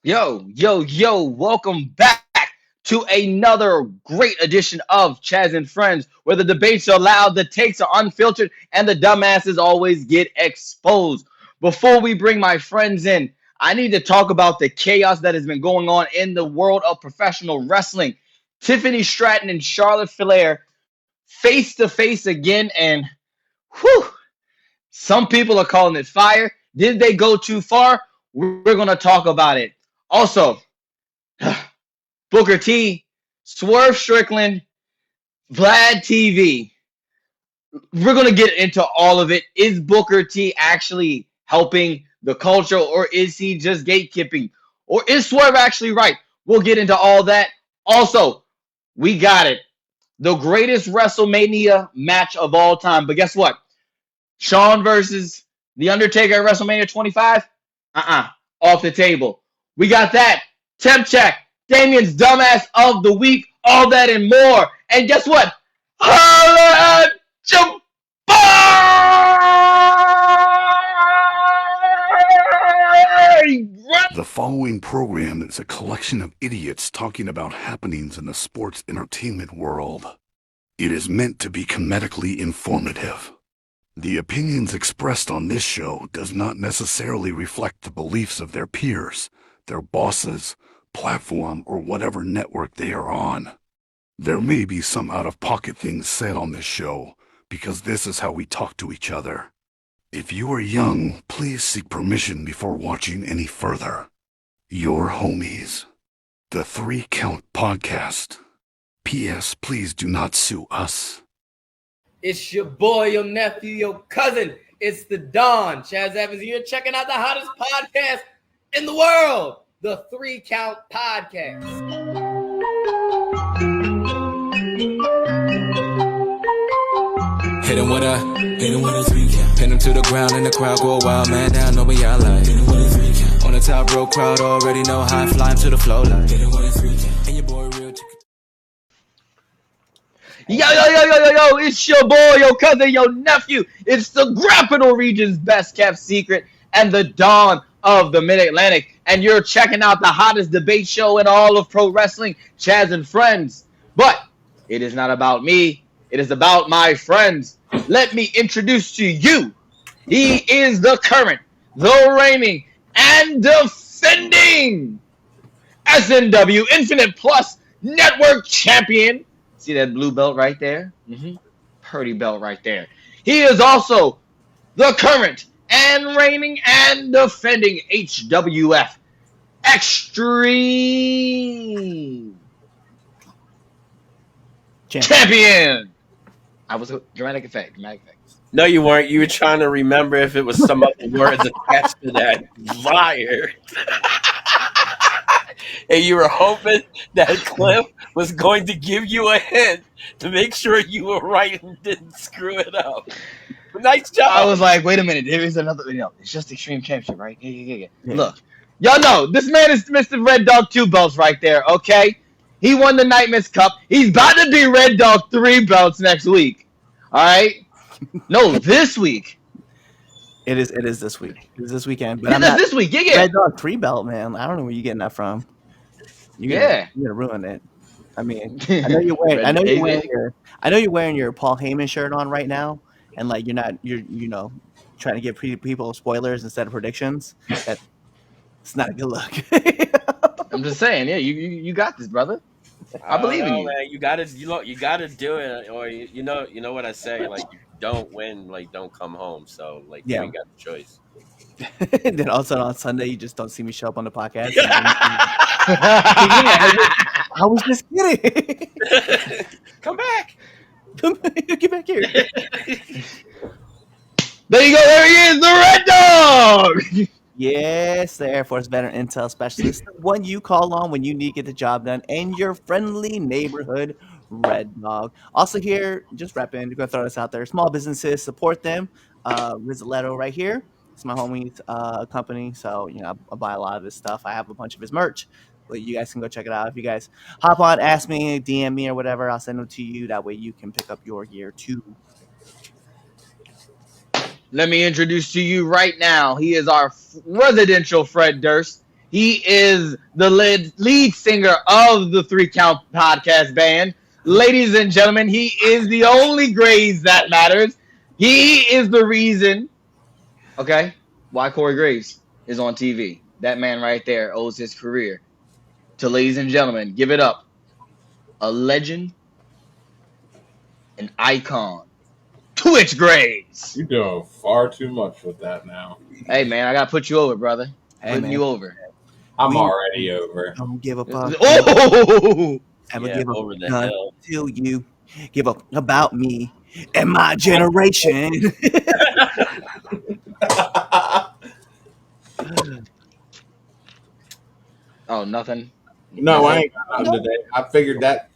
Yo, welcome back to another great edition of Chaz and Friends, where the debates are loud, the takes are unfiltered, and the dumbasses always get exposed. Before we bring my friends in, I need to talk about the chaos that has been going on in the world of professional wrestling. Tiffany Stratton and Charlotte Flair face to face again, and whew, some people are calling it fire. Did they go too far? We're going to talk about it. Also, Booker T, Swerve Strickland, Vlad TV. We're going to get into all of it. Is Booker T actually helping the culture, or is he just gatekeeping? Or is Swerve actually right? We'll get into all that. Also, we got it. The greatest WrestleMania match of all time. But guess what? Shawn versus The Undertaker at WrestleMania 25? Off the table. We got that. Temp check. Damien's dumbass of the week. All that and more. And guess what? Holla at your boy! The following program is a collection of idiots talking about happenings in the sports entertainment world. It is meant to be comedically informative. The opinions expressed on this show does not necessarily reflect the beliefs of their peers, their bosses, platform, or whatever network they are on. There may be some out-of-pocket things said on this show, because this is how we talk to each other. If you are young, please seek permission before watching any further. Your homies. The 3 Count Podcast. P.S. Please do not sue us. It's your boy, your nephew, your cousin. It's the Don. Chaz Evans here, checking out the hottest podcast in the world, the 3 Count Podcast. Hit him with a 3 count. Pin him to the ground and the crowd go wild, man down, know what y'all like. Hit him with a 3 count. On the top row, crowd already know how I fly him to the flow like. Hit him with a 3 count. And your boy real chicken. Yo, it's your boy, your cousin, your nephew. It's the Grappital region's best kept secret and the dawn of the Mid-Atlantic. And you're checking out the hottest debate show in all of pro wrestling, Chaz and Friends. But it is not about me. It is about my friends. Let me introduce to you. He is the current, the reigning, and defending SNW Infinite Plus Network Champion. See that blue belt right there? Purdy belt right there. He is also the current and reigning and defending HWF Extreme Champion. I was a dramatic effect. No, you weren't. You were trying to remember if it was some other words attached to that. Liar. And you were hoping that Cliff was going to give you a hint to make sure you were right and didn't screw it up. Nice job. I was like, wait a minute. There is another. It's just Extreme Championship, right? Yeah. Look, y'all know this man is Mr. Red Dog 2 belts right there, okay? He won the Nightmares Cup. He's about to be Red Dog 3 belts next week. All right? No, this week. It is this week. It is this weekend. But Yeah, that's this week. Yeah. Red Dog 3 belt, man. I don't know where you're getting that from. You're gonna ruin it. I mean, I know you're wearing your Paul Heyman shirt on right now, and like you're trying to give people spoilers instead of predictions. It's not a good look. I'm just saying, yeah, you got this, brother. I believe in you. Man, you gotta do it, or you know what I say, like you don't win, like don't come home. So like you ain't got the choice. And then also on Sunday, you just don't see me show up on the podcast. I was just kidding. Come back. Get back here. There you go. There he is, the Red Dog. Yes, the Air Force Veteran Intel Specialist, the one you call on when you need to get the job done, and your friendly neighborhood Red Dog. Also here, just repping, we're going to throw this out there. Small businesses, support them. Rizzoletto right here. It's my homie's company, so I buy a lot of his stuff. I have a bunch of his merch, but you guys can go check it out. If you guys hop on, ask me, DM me or whatever, I'll send them to you. That way you can pick up your gear too. Let me introduce to you right now. He is our residential Fred Durst. He is the lead singer of the Three Count Podcast band. Ladies and gentlemen, he is the only Graves that matters. He is the reason, okay, why Corey Graves is on TV. That man right there owes his career to, ladies and gentlemen, give it up. A legend, an icon, Twitch Graves. You're doing far too much with that now. Hey, man, I got to put you over, brother. Hey, Putting man. you over. I'm already over. Don't give a fuck. Oh! Ever Yeah, give a over the fuck hill. till you give up about me and my generation. Oh, nothing. No, I ain't got nothing today. I figured that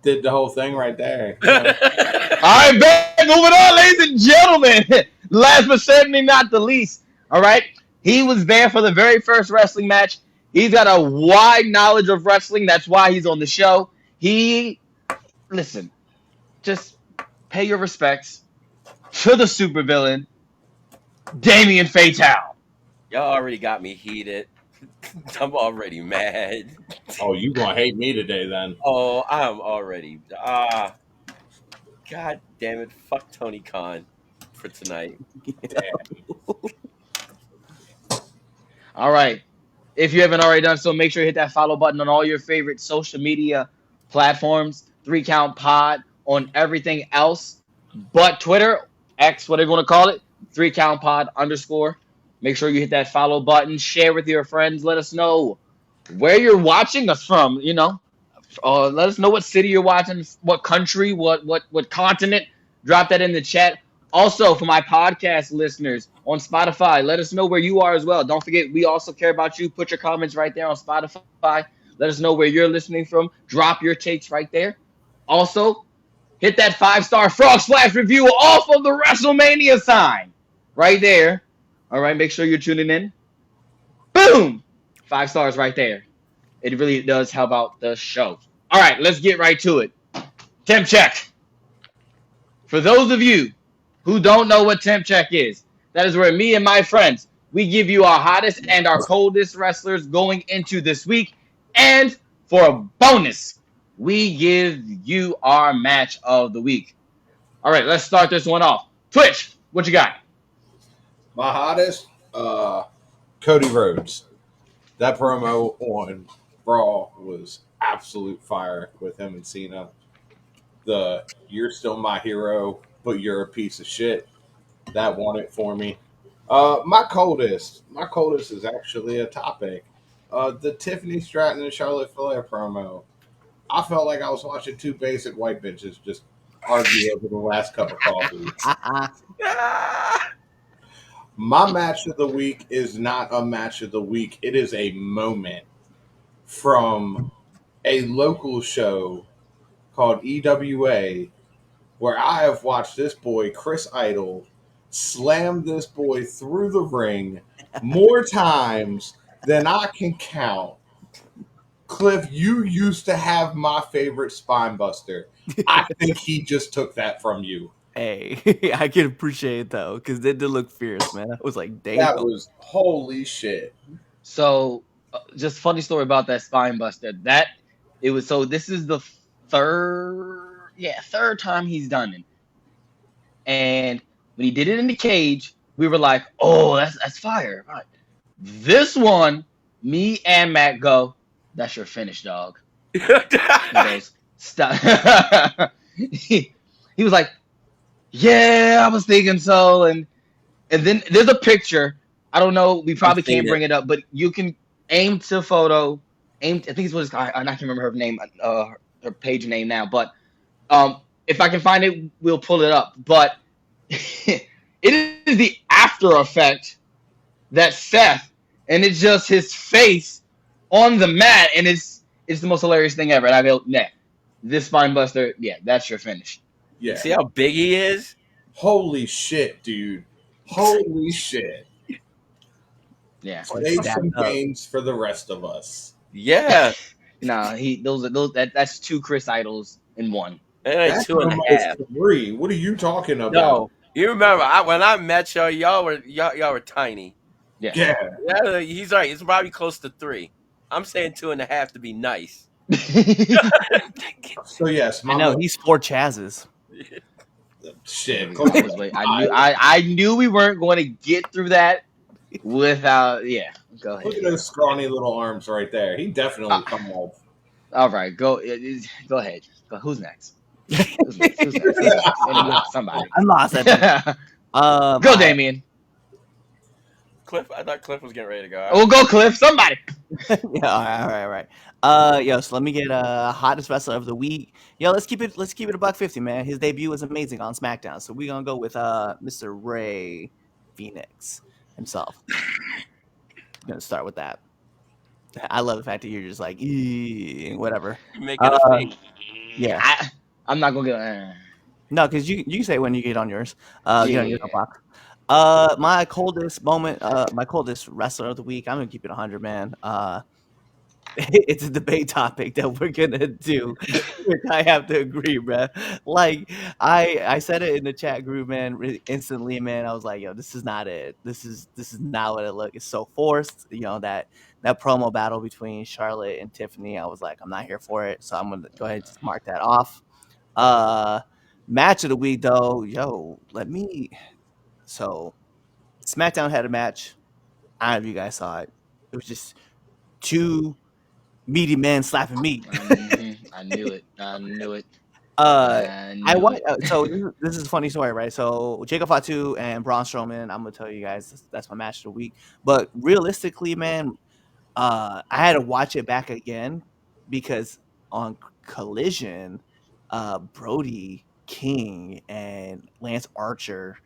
did the whole thing right there. You know? All right, back moving on, ladies and gentlemen. Last but certainly not the least. All right, he was there for the very first wrestling match. He's got a wide knowledge of wrestling. That's why he's on the show. Listen, just pay your respects to the supervillain, Damien Fatal. Y'all already got me heated. I'm already mad. Oh, you gonna hate me today then? Oh, I'm already. God damn it! Fuck Tony Khan for tonight. All right. If you haven't already done so, make sure you hit that follow button on all your favorite social media platforms. 3 Count Pod on everything else but Twitter, X, whatever you want to call it. 3 Count Pod _. Make sure you hit that follow button. Share with your friends. Let us know where you're watching us from. You know, let us know what city you're watching, what country, what continent. Drop that in the chat. Also, for my podcast listeners on Spotify, let us know where you are as well. Don't forget, we also care about you. Put your comments right there on Spotify. Let us know where you're listening from. Drop your takes right there. Also, hit that 5-star Frog Splash review off of the WrestleMania sign right there. All right, make sure you're tuning in. Boom! 5 stars right there. It really does help out the show. All right, let's get right to it. Temp check. For those of you who don't know what temp check is, that is where me and my friends, we give you our hottest and our coldest wrestlers going into this week. And for a bonus, we give you our match of the week. All right, let's start this one off. Twitch, what you got? My hottest, Cody Rhodes. That promo on Raw was absolute fire with him and Cena. You're still my hero, but you're a piece of shit. That won it for me. My coldest is actually a topic. The Tiffany, Stratton, and Charlotte Flair promo. I felt like I was watching two basic white bitches just argue over the last cup of coffee. My match of the week is not a match of the week. It is a moment from a local show called EWA where I have watched this boy, Chris Idol, slam this boy through the ring more times than I can count. Cliff, you used to have my favorite spine buster. I think he just took that from you. Hey, I can appreciate it though, because it did look fierce, man. I was like, damn. That was holy shit. So, just funny story about that spine buster. This is the third time he's done it. And when he did it in the cage, we were like, oh, that's fire. Right. This one, me and Matt go, that's your finish, dog. He goes, stop. he was like, yeah, I was thinking so. And then there's a picture. I don't know. We probably can't bring it up, but you can aim to photo. I think it's what it's called. I can't remember her name, her page name now. But if I can find it, we'll pull it up. But it is the after effect that Seth, and it's just his face on the mat, and it's the most hilarious thing ever. And I go, nah, this spine buster, yeah, that's your finish. Yeah. See how big he is? Holy shit, dude. Holy shit. Yeah. Play some games for the rest of us. Yeah. Nah, that's two Chris Idols in one. That's 2.5. 3. What are you talking about? No, you remember when I met y'all were tiny. Yeah. Yeah, he's right. It's probably close to 3. I'm saying 2.5 to be nice. So yes, I know he's 4 Chazes. Shit. I was waiting. I knew we weren't going to get through that without. Yeah. Go ahead. Look at those scrawny little arms right there. He definitely come off. All right. Go ahead. Who's next? Who's next? Anyway, somebody. I'm lost at that. Go, Damien. Cliff, I thought Cliff was getting ready to go. We'll go, Cliff. Somebody. Yeah, all right. Yo, so let me get hottest wrestler of the week. Yo, let's keep it $150, man. His debut was amazing on SmackDown, so we're gonna go with Mr. Ray Phoenix himself. I'm gonna start with that. I love the fact that you're just like, whatever. Make it a thing. Yeah, I'm not gonna get. no, because you can say when you get on yours. Get on your Yeah. box. My coldest moment, my coldest wrestler of the week. I'm gonna keep it 100, man. It's a debate topic that we're gonna do, which I have to agree, bro. Like I said it in the chat group, man. Instantly, man. I was like, yo, this is not it. This is not what it look. It's so forced. You know that promo battle between Charlotte and Tiffany. I was like, I'm not here for it. So I'm gonna go ahead and just mark that off. Match of the week, though. Yo, So SmackDown had a match. I don't know if you guys saw it. It was just 2 meaty men slapping meat. I knew it. So this is a funny story, right? So Jacob Fatu and Braun Strowman. I'm gonna tell you guys that's my match of the week. But realistically, man, I had to watch it back again because on Collision, Brody King and Lance Archer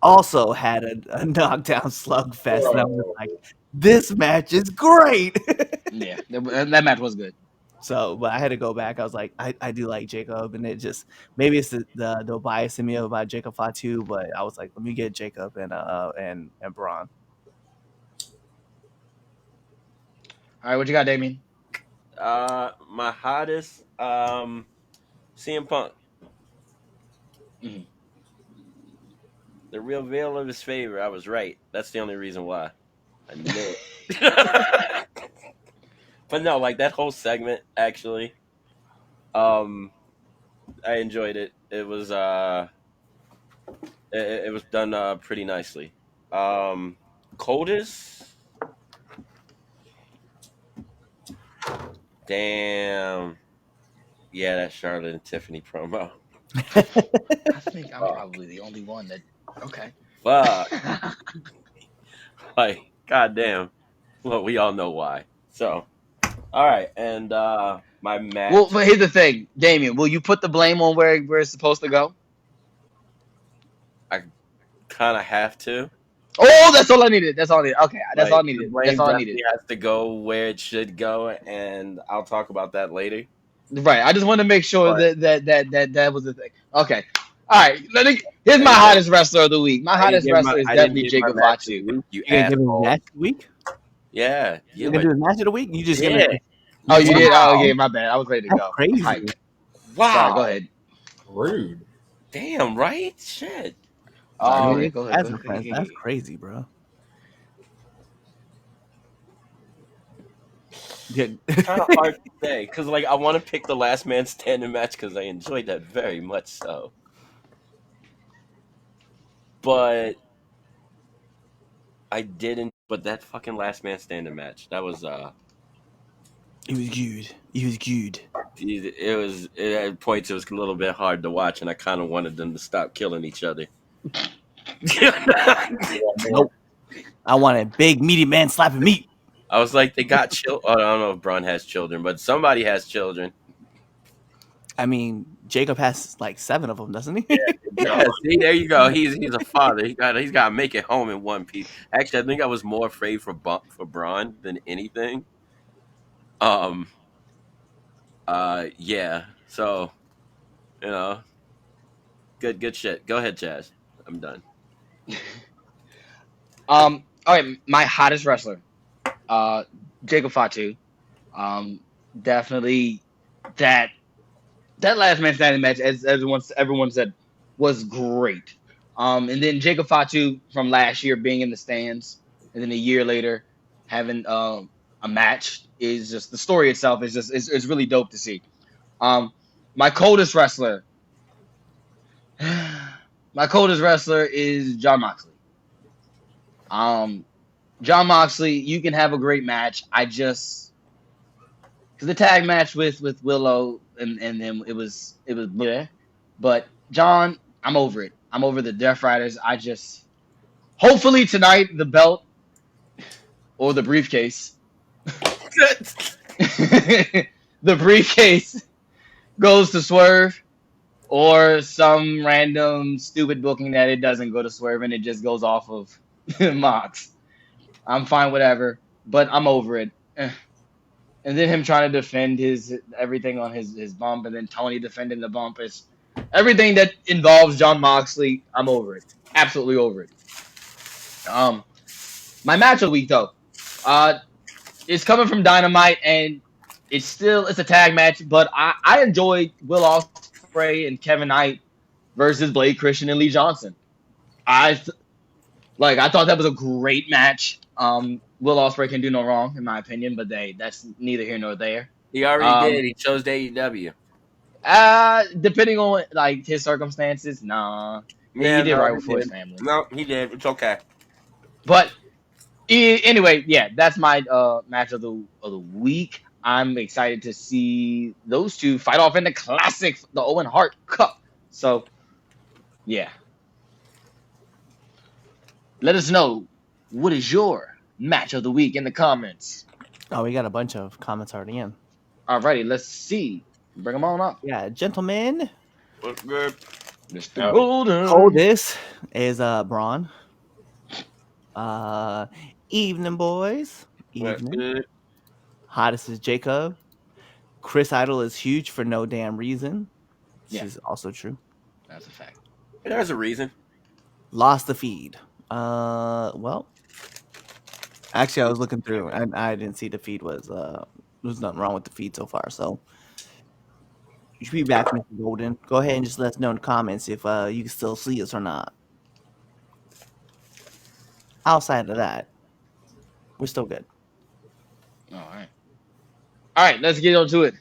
also had a knockdown slugfest, and I was like, this match is great. Yeah, that match was good. So, but I had to go back. I was like, I do like Jacob, and it just maybe it's the bias in me about Jacob Fatu, but I was like, let me get Jacob and Braun. All right, what you got, Damien? My hottest, CM Punk. Mhm. The real veil of his favor. I was right. That's the only reason why. I knew it. But no, like that whole segment actually. I enjoyed it. It was it was done pretty nicely. Coldest. Damn. Yeah, that Charlotte and Tiffany promo. I think I'm probably the only one that. Okay. Fuck. Like, goddamn. Well, we all know why. So, all right, and my match. Well, but here's the thing, Damien. Will you put the blame on where it's supposed to go? I kind of have to. Oh, that's all I needed. That's all I needed. Okay, that's Like, all I needed. the blame That's all I definitely needed. has to go where it should go, and I'll talk about that later. Right. I just want to make sure But- that was the thing. Okay. All right. Here's my hottest wrestler of the week. My hottest wrestler is definitely Jacob Fatu. You You gonna give him asshole. match of the week? Yeah. You gonna do his match of the week? You just Yeah. gonna Oh, you did? Wow. Oh, yeah, my bad. I was ready to That's go. crazy. Hype. Wow. Sorry, go ahead. Rude. Damn, right? Shit. Oh, Dude, yeah, go ahead. That's crazy, bro. Yeah. Kind of hard to say because, like, I want to pick the last man standing match because I enjoyed that very much so. But I didn't. But that fucking last man standing match, that was It was good. It was good. it was at points it was a little bit hard to watch, and I kind of wanted them to stop killing each other. Nope. I want a big meaty man slapping meat. I was like, they got children. I don't know if Braun has children, but somebody has children. I mean, Jacob has like 7 of them, doesn't he? Yeah, see, there you go. He's a father. He's got to make it home in one piece. Actually, I think I was more afraid for Braun than anything. Yeah. So, you know, good shit. Go ahead, Chaz. I'm done. All right, my hottest wrestler, Jacob Fatu. Definitely that last man standing match, as everyone said, was great. And then Jacob Fatu from last year being in the stands and then a year later having a match is just the story itself is just it's really dope to see. Um, my coldest wrestler, my coldest wrestler is John Moxley. Um, John Moxley, you can have a great match. I just because the tag match with Willow and then it was bleh. But John, I'm over it. I'm over the Death Riders. I just hopefully tonight the belt or the briefcase, the briefcase goes to Swerve or some random stupid booking that it doesn't go to Swerve and it just goes off of Mox. I'm fine, whatever, but I'm over it. And then him trying to defend his everything on his bump, and then Tony defending the bump is everything that involves John Moxley. I'm over it, absolutely over it. Um, my match of the week though, it's coming from Dynamite, and it's a tag match, but I enjoyed Will Ospreay and Kevin Knight versus Blade Christian and Lee Johnson. I I thought that was a great match. Will Ospreay can do no wrong, in my opinion, but that's neither here nor there. He already did. He chose AEW. Depending on like his circumstances, nah. Yeah, he did right before his family. No, he did. It's okay. But anyway, yeah, that's my match of the week. I'm excited to see those two fight off in the classic, the Owen Hart Cup. So, yeah. Let us know what is your match of the week in the comments. Oh, we got a bunch of comments already in. Alrighty, let's see. Bring them on up. Yeah, gentlemen. What's good? Mr. Golden. Coldest is Braun. Evening, boys. What's Evening. good? Hottest is Jacob. Chris Idol is huge for no damn reason. This Yeah. is also true. That's a fact. There's a reason. Lost the feed. Well, actually, I was looking through and I didn't see the feed there's nothing wrong with the feed so far. So you should be back, Mr. Golden. Go ahead and just let us know in the comments if you can still see us or not. Outside of that, we're still good. All right, let's get on to it.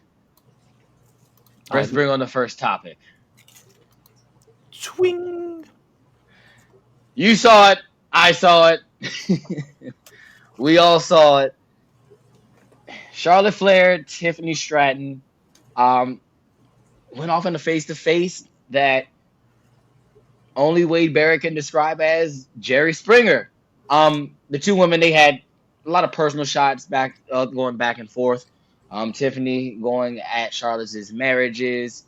Let's bring on the first topic. Swing. You saw it. I saw it. We all saw it. Charlotte Flair, Tiffany Stratton went off in a face-to-face that only Wade Barrett can describe as Jerry Springer. The two women, they had a lot of personal shots going back and forth. Tiffany going at Charlotte's marriages.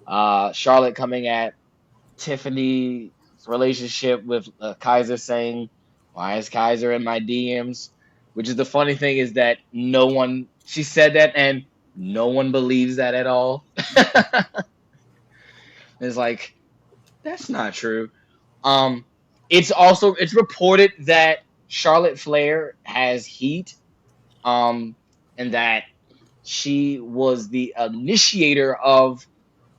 Charlotte coming at Tiffany's relationship with Kaiser, saying, "Why is Kaiser in my DMs?" Which is the funny thing is that she said that and no one believes that at all. It's like, that's not true. It's reported that Charlotte Flair has heat, and that she was the initiator of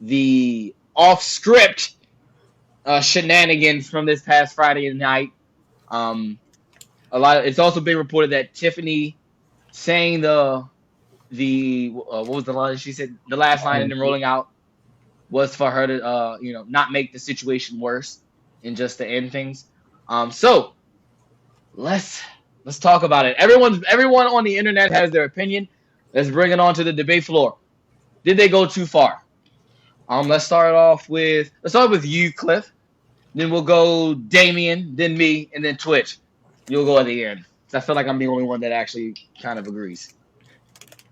the off-script shenanigans from this past Friday night. It's also been reported that Tiffany saying what was the line she said? The last line and then rolling out was for her to not make the situation worse and just to end things. So let's talk about it. Everyone on the internet has their opinion. Let's bring it on to the debate floor. Did they go too far? Let's start with you, Cliff. Then we'll go Damien, then me, and then Twitch. You'll go at the end. So I feel like I'm the only one that actually kind of agrees.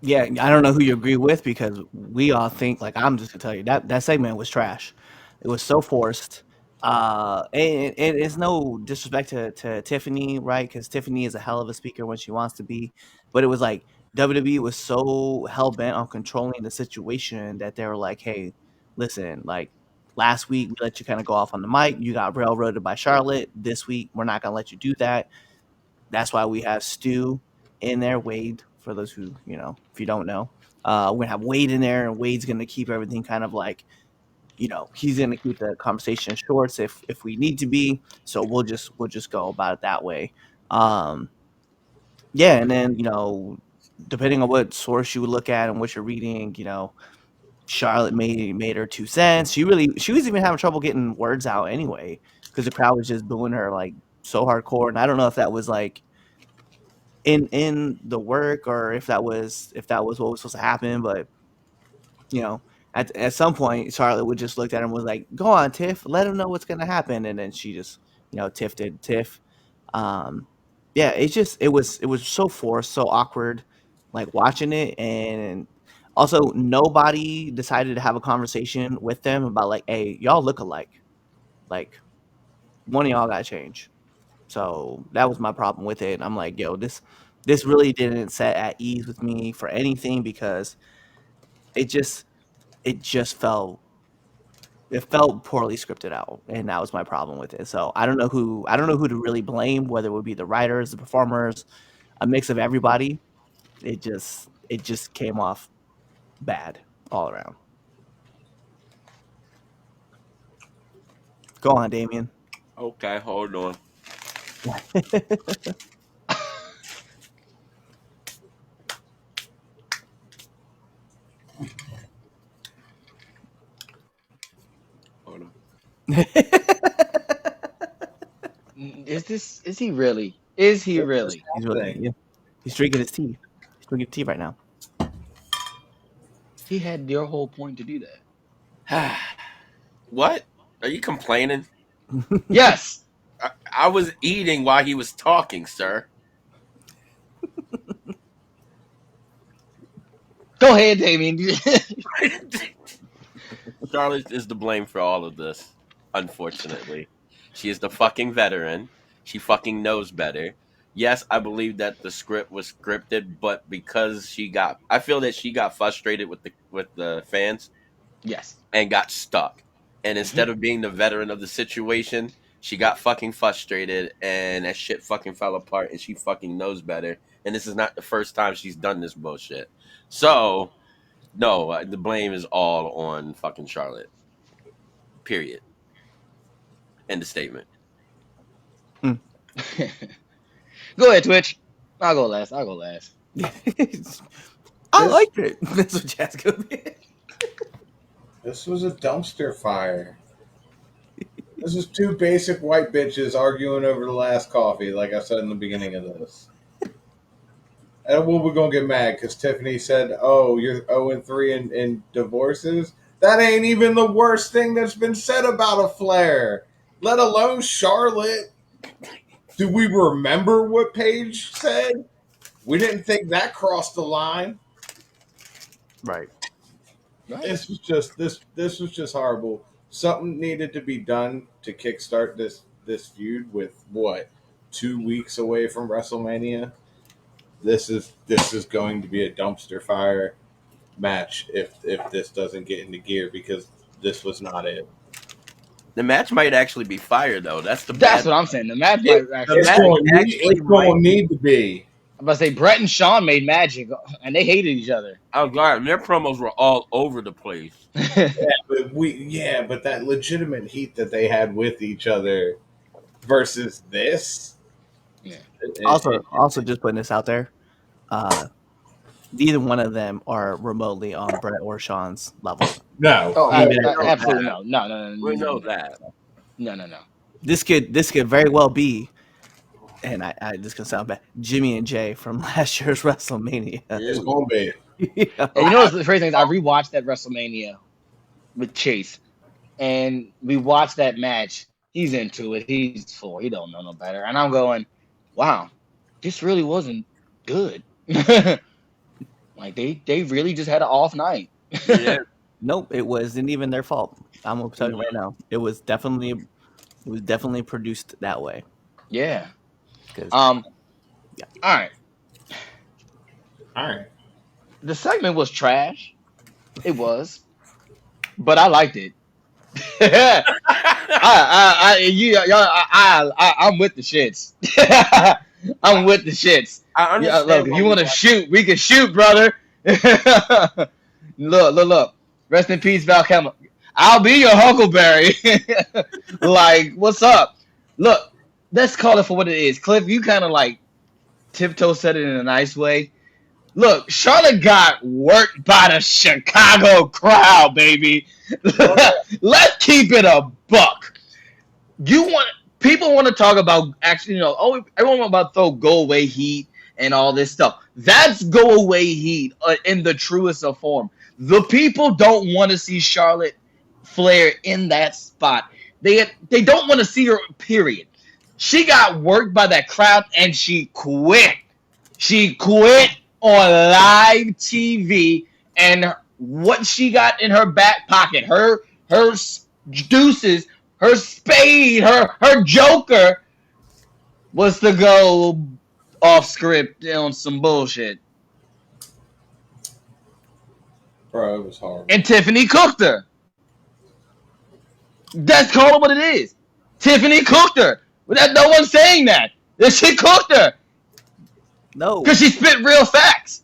Yeah, I don't know who you agree with because we all think, like, I'm just gonna tell you that segment was trash. It was so forced. And it's no disrespect to Tiffany, right? Because Tiffany is a hell of a speaker when she wants to be. But it was like WWE was so hell bent on controlling the situation that they were like, "Hey, listen, like last week we let you kind of go off on the mic. You got railroaded by Charlotte. This week we're not gonna let you do that." That's why we have Stu in there, Wade. For those who if you don't know, we're gonna have Wade in there, and Wade's gonna keep everything kind of like, he's gonna keep the conversation short if we need to be. So we'll just go about it that way. Yeah, and then depending on what source you would look at and what you're reading, Charlotte made her 2 cents. She was even having trouble getting words out anyway because the crowd was just booing her like so hardcore. And I don't know if that was like in the work or if that was what was supposed to happen, but at some point Charlotte would just looked at him and was like, "Go on, Tiff, let him know what's gonna happen," and then she just Tiff did Tiff. Um, yeah, it was so forced, so awkward, like watching it, and also nobody decided to have a conversation with them about like, hey, y'all look alike, like one of y'all got to change. So that was my problem with it. I'm like, yo, this really didn't set at ease with me for anything because it just it just felt it felt poorly scripted out, and that was my problem with it. So I don't know who to really blame, whether it would be the writers, the performers, a mix of everybody. It just came off bad all around. Go on, Damien. Okay, hold on. Hold on. Is he really? Is he really? He's drinking his tea. He's drinking tea right now. He had your whole point to do that. What? Are you complaining? Yes. I was eating while he was talking, sir. Go ahead, Damien. Charlotte is to blame for all of this, unfortunately. She is the fucking veteran. She fucking knows better. Yes, I believe that the script was scripted, but because I feel that she got frustrated with the fans Yes. and got stuck. And instead of being the veteran of the situation, she got fucking frustrated and that shit fucking fell apart and she fucking knows better. And this is not the first time she's done this bullshit. So, no, the blame is all on fucking Charlotte. Period. End of statement. Go ahead, Twitch. I'll go last. I liked it. That's what Jazz could be. This was a dumpster fire. This is two basic white bitches arguing over the last coffee, like I said in the beginning of this. And we're going to get mad because Tiffany said, oh, you're 0-3 in divorces? That ain't even the worst thing that's been said about a Flair, let alone Charlotte. Do we remember what Paige said? We didn't think that crossed the line. Right. This was just horrible. Something needed to be done to kickstart this feud with 2 weeks away from WrestleMania. This is going to be a dumpster fire match if this doesn't get into gear because this was not it. The match might actually be fire though. That's what I'm saying. The match might actually. It's going to need to be. I'm about to say Brett and Sean made magic, and they hated each other. Oh god, their promos were all over the place. but that legitimate heat that they had with each other versus this. Yeah. Also, just putting this out there, neither one of them are remotely on Brett or Sean's level. No. Oh, absolutely no. No. We know that. No. This could very well be, and I this can sound bad, Jimmy and Jay from last year's WrestleMania. It's going to be. And you know what's the crazy thing is I rewatched that WrestleMania with Chase, and we watched that match. He's into it. He's full. He don't know no better. And I'm going, wow, this really wasn't good. Like they really just had an off night. Yeah. Nope, it wasn't even their fault. I'm gonna tell you right now. It was definitely produced that way. Yeah. Yeah. All right. The segment was trash. It was, but I liked it. I'm with the shits. I'm with the shits. I understand. Look, if you want to shoot, we can shoot, brother. Look. Rest in peace, Val Kilmer. I'll be your Huckleberry. Like, what's up? Look, let's call it for what it is. Cliff, you kind of like Tiptoe said it in a nice way. Look, Charlotte got worked by the Chicago crowd, baby. Let's keep it a buck. You want People want to talk about actually, oh, everyone want about throw go away heat and all this stuff. That's go away heat in the truest of form. The people don't want to see Charlotte Flair in that spot. They don't want to see her. Period. She got worked by that crowd and she quit. She quit on live TV, and what she got in her back pocket, her deuces, her spade, her joker, was to go off script on some bullshit. Bro, it was horrible. And Tiffany cooked her. That's called what it is. Tiffany cooked her. No one's saying that. She cooked her. No. Because she spit real facts.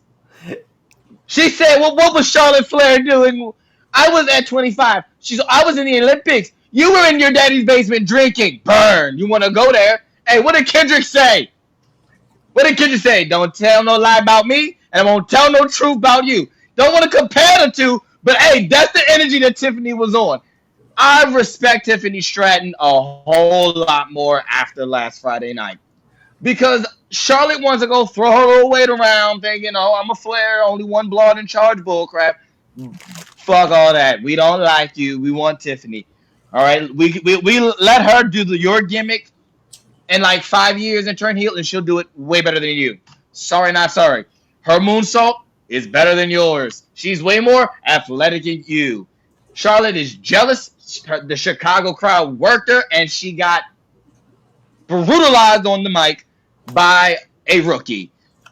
She said, well, what was Charlotte Flair doing? I was at 25. I was in the Olympics. You were in your daddy's basement drinking. Burn. You want to go there? Hey, what did Kendrick say? What did Kendrick say? Don't tell no lie about me, and I won't tell no truth about you. Don't want to compare the two, but hey, that's the energy that Tiffany was on. I respect Tiffany Stratton a whole lot more after last Friday night. Because Charlotte wants to go throw her little weight around thinking, oh, I'm a Flair, only one blood in charge bullcrap. Fuck all that. We don't like you. We want Tiffany. All right? We let her do your gimmick in like 5 years and turn heel, and she'll do it way better than you. Sorry, not sorry. Her moonsault is better than yours. She's way more athletic than you. Charlotte is jealous. The Chicago crowd worked her, and she got brutalized on the mic by a rookie.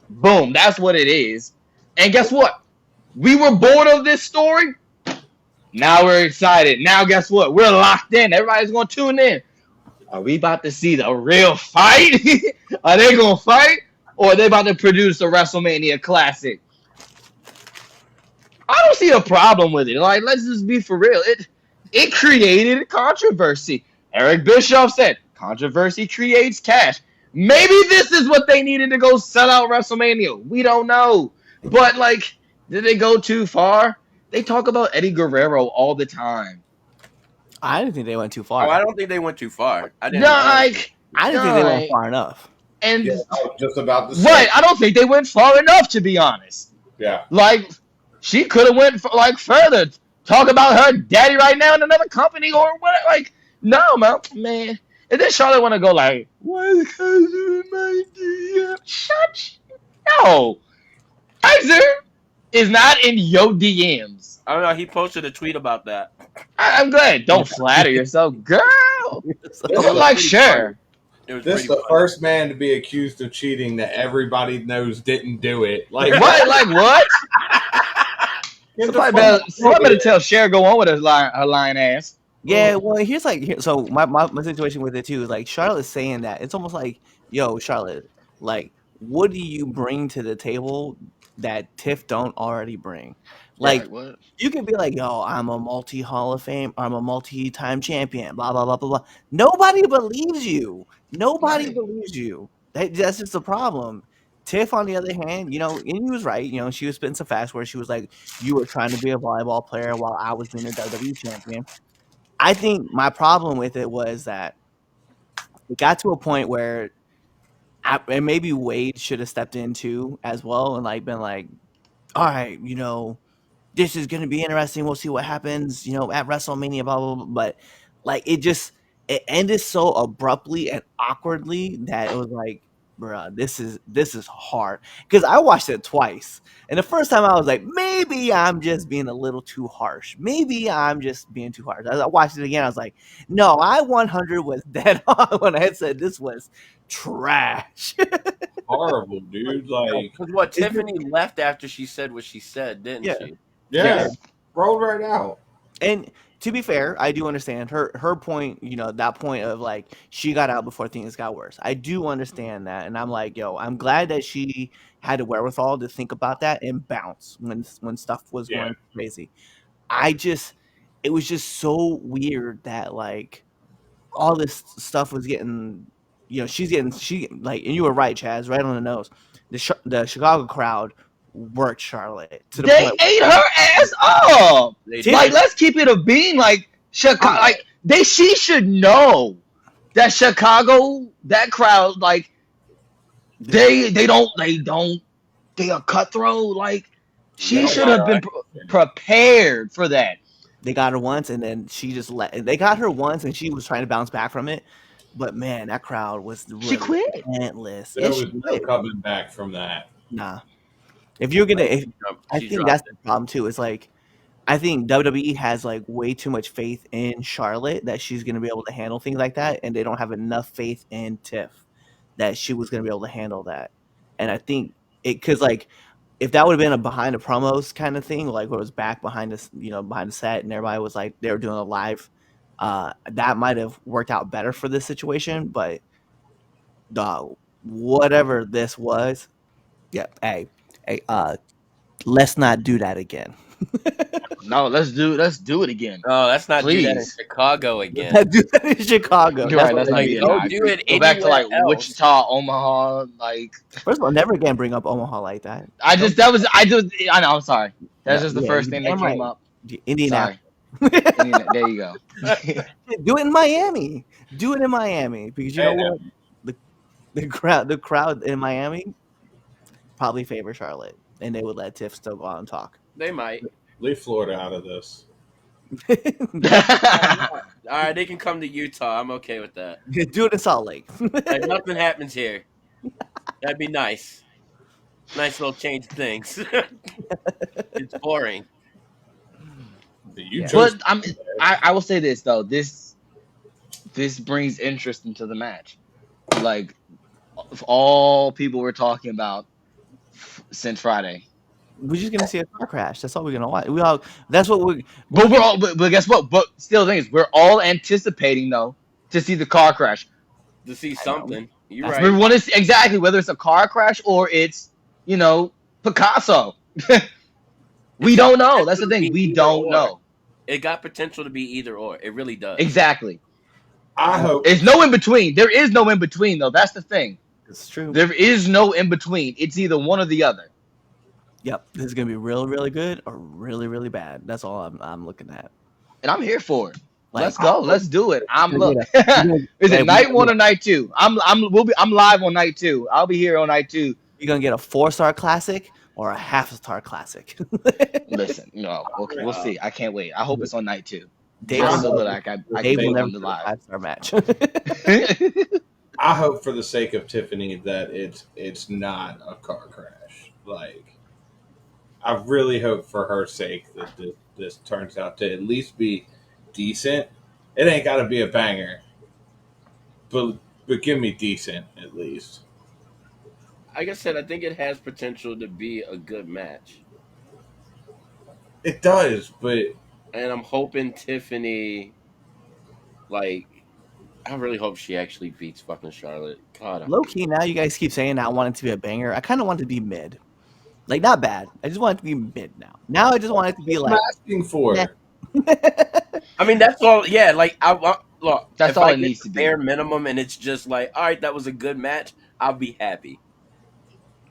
Boom. That's what it is. And guess what? We were bored of this story. Now we're excited. Now guess what? We're locked in. Everybody's going to tune in. Are we about to see the real fight? Are they going to fight? Or are they about to produce a WrestleMania classic? I don't see a problem with it. Like, let's just be for real. It created controversy. Eric Bischoff said, controversy creates cash. Maybe this is what they needed to go sell out WrestleMania. We don't know. But, like, did they go too far? They talk about Eddie Guerrero all the time. I didn't think they went too far. Oh, I don't think they went too far. I didn't think they went far enough. And yeah, I was just about to say. Right, I don't think they went far enough, to be honest. Yeah. Like, she could have went further. Talk about her daddy right now in another company or what? Like, no, man. And then Charlotte want to go like, why Kaiser in my DM? Shut. No. Kaiser is not in your DMs. I don't know. He posted a tweet about that. I'm glad. Don't flatter yourself, girl. Like, sure. This is the first man to be accused of cheating that everybody knows didn't do it. Like what? Like what? Somebody better tell Cher go on with her lying ass. Yeah, well, so my situation with it too is like Charlotte's saying that it's almost like, yo, Charlotte, like, what do you bring to the table that Tiff don't already bring? Like, what? You can be like, yo, I'm a multi-Hall of Fame, or I'm a multi-time champion, blah, blah, blah, blah, blah. Nobody believes you. Nobody believes you. That's just the problem. Tiff, on the other hand, and he was right. She was spitting some facts where she was like, you were trying to be a volleyball player while I was being a WWE champion. I think my problem with it was that it got to a point where and maybe Wade should have stepped in too as well and like been like, all right, this is going to be interesting. We'll see what happens, at WrestleMania, blah, blah, blah. But like, it ended so abruptly and awkwardly that it was like, bruh, this is hard. Because I watched it twice. And the first time I was like, maybe I'm just being a little too harsh. Maybe I'm just being too harsh. As I watched it again, I was like, no, I 100 was dead on when I had said this was trash. Horrible, dude. Like, what, Tiffany left after she said what she said, didn't she? Yeah. Rolled right out. And to be fair, I do understand her point, that point of like she got out before things got worse. I do understand that. And I'm like, yo, I'm glad that she had the wherewithal to think about that and bounce when stuff was going crazy. It was just so weird that like all this stuff was getting, she like, and you were right, Chaz, right on the nose. the Chicago crowd worked Charlotte to the They point. ate her ass up. They Tiff- Like, did. let's keep it a bean. Like Chicago, like she should know that Chicago, that crowd, like they are cutthroat. Like she should have been prepared for that. They got her once, and then she just let. They got her once, and she was trying to bounce back from it. But man, that crowd was She quit. relentless. There Yeah, was she no quit. coming back from that. Nah. If you're gonna, I She think dropped that's it. the problem too. Is like, I think WWE has like way too much faith in Charlotte that she's gonna be able to handle things like that, and they don't have enough faith in Tiff that she was gonna be able to handle that. And I think because like, if that would have been a behind the promos kind of thing, like where it was back behind this, behind the set, and everybody was like they were doing a live, that might have worked out better for this situation. But whatever this was, yeah, hey, let's not do that again. No, let's do it again. Oh, let's not do that in Please. Chicago again. Let's do that in Chicago. You're right. That's not Like, good. don't Nah, do it go back to like anywhere else. Wichita, Omaha. Like First of all, never again bring up Omaha like that. I know. I'm sorry. That's just the first thing that damn came right. up. Indianapolis. Sorry. There you go. Do it in Miami. Do it in Miami because you know what? The crowd in Miami probably favor Charlotte, and they would let Tiff still go out and talk. They might. Leave Florida out of this. All right, they can come to Utah. I'm okay with that. Do it in Salt Lake. Like, nothing happens here. That'd be nice. Nice little change of things. It's boring. You chose But I will say this though. This brings interest into the match. Like all people were talking about since Friday. We're just gonna see a car crash. That's all we're gonna watch. That's what we. But we're all. But guess what? But still, the thing is, we're all anticipating though to see the car crash. To see something. You're We right. want to see exactly whether it's a car crash or it's Picasso. We don't know. That's the thing. We don't know. It got potential to be either or. It really does. Exactly. I hope There's no in between. There is no in between though. That's the thing. It's true. There is no in between. It's either one or the other. Yep, this is gonna be really, really good or really, really bad. That's all I'm looking at. And I'm here for it. Like, Let's go. Let's do it. Look. Is it night one or night two? I'm live on night two. I'll be here on night two. You're gonna get a 4-star classic or a half-star classic. Listen, okay, we'll see. I can't wait. I hope it's on night two. Dave Just will so that I Dave can will be never on the do a live. 5-star match. I hope for the sake of Tiffany that it's not a car crash. Like, I really hope for her sake that this turns out to at least be decent. It ain't got to be a banger, but give me decent at least. Like I said, I think it has potential to be a good match. It does, but And I'm hoping Tiffany, like, I really hope she actually beats fucking Charlotte. God, Low key, now you guys keep saying I want it to be a banger. I kind of want it to be mid, like not bad. I just want it to be mid now. Now I just want it to be I'm like. asking for Yeah. I mean, that's all. Yeah, like look. That's if all I it get needs the to be. bare minimum, and it's just like, all right, that was a good match. I'll be happy.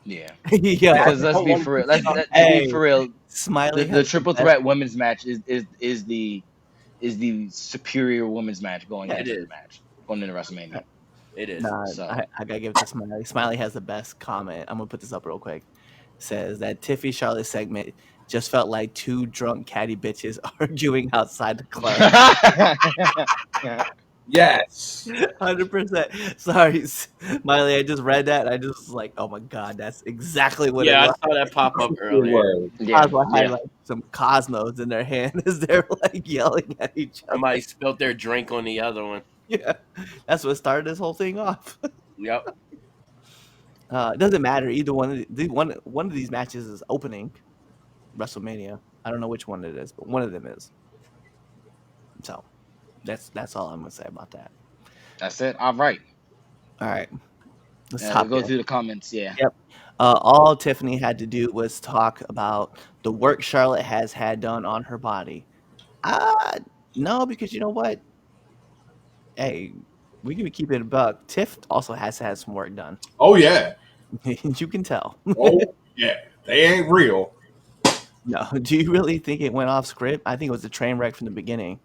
Yeah. Yeah, Because let's be for real. Let's Hey. be for real. Smiley. The triple threat women's match is the superior women's match going Yeah, into it the is. match going into WrestleMania. It is. Nah, So. I gotta give it to Smiley. Smiley has the best comment. I'm gonna put this up real quick. Says that Tiffy Charlotte segment just felt like two drunk catty bitches arguing outside the club. yes. 100%. Sorry, Smiley. I just read that. And I just was like, oh my god, that's exactly what Yeah, it I was. saw that pop up earlier. Word. Yeah, Cosmo had yeah. like some cosmos in their hand as they're like yelling at each other. Somebody spilled their drink on the other one. Yeah, that's what started this whole thing off. Yep. It doesn't matter. Either one of these matches is opening WrestleMania. I don't know which one it is, but one of them is. So that's all I'm gonna say about that. That's it. All right. All right, let's Yeah, hop we'll go in. through the comments. Yeah. Yep. All Tiffany had to do was talk about the work Charlotte has had done on her body. No, because you know what? Hey, we can be keeping it a buck. Tiff also has had some work done. Oh yeah. You can tell. Oh yeah, they ain't real. No, do you really think it went off script? I think it was a train wreck from the beginning.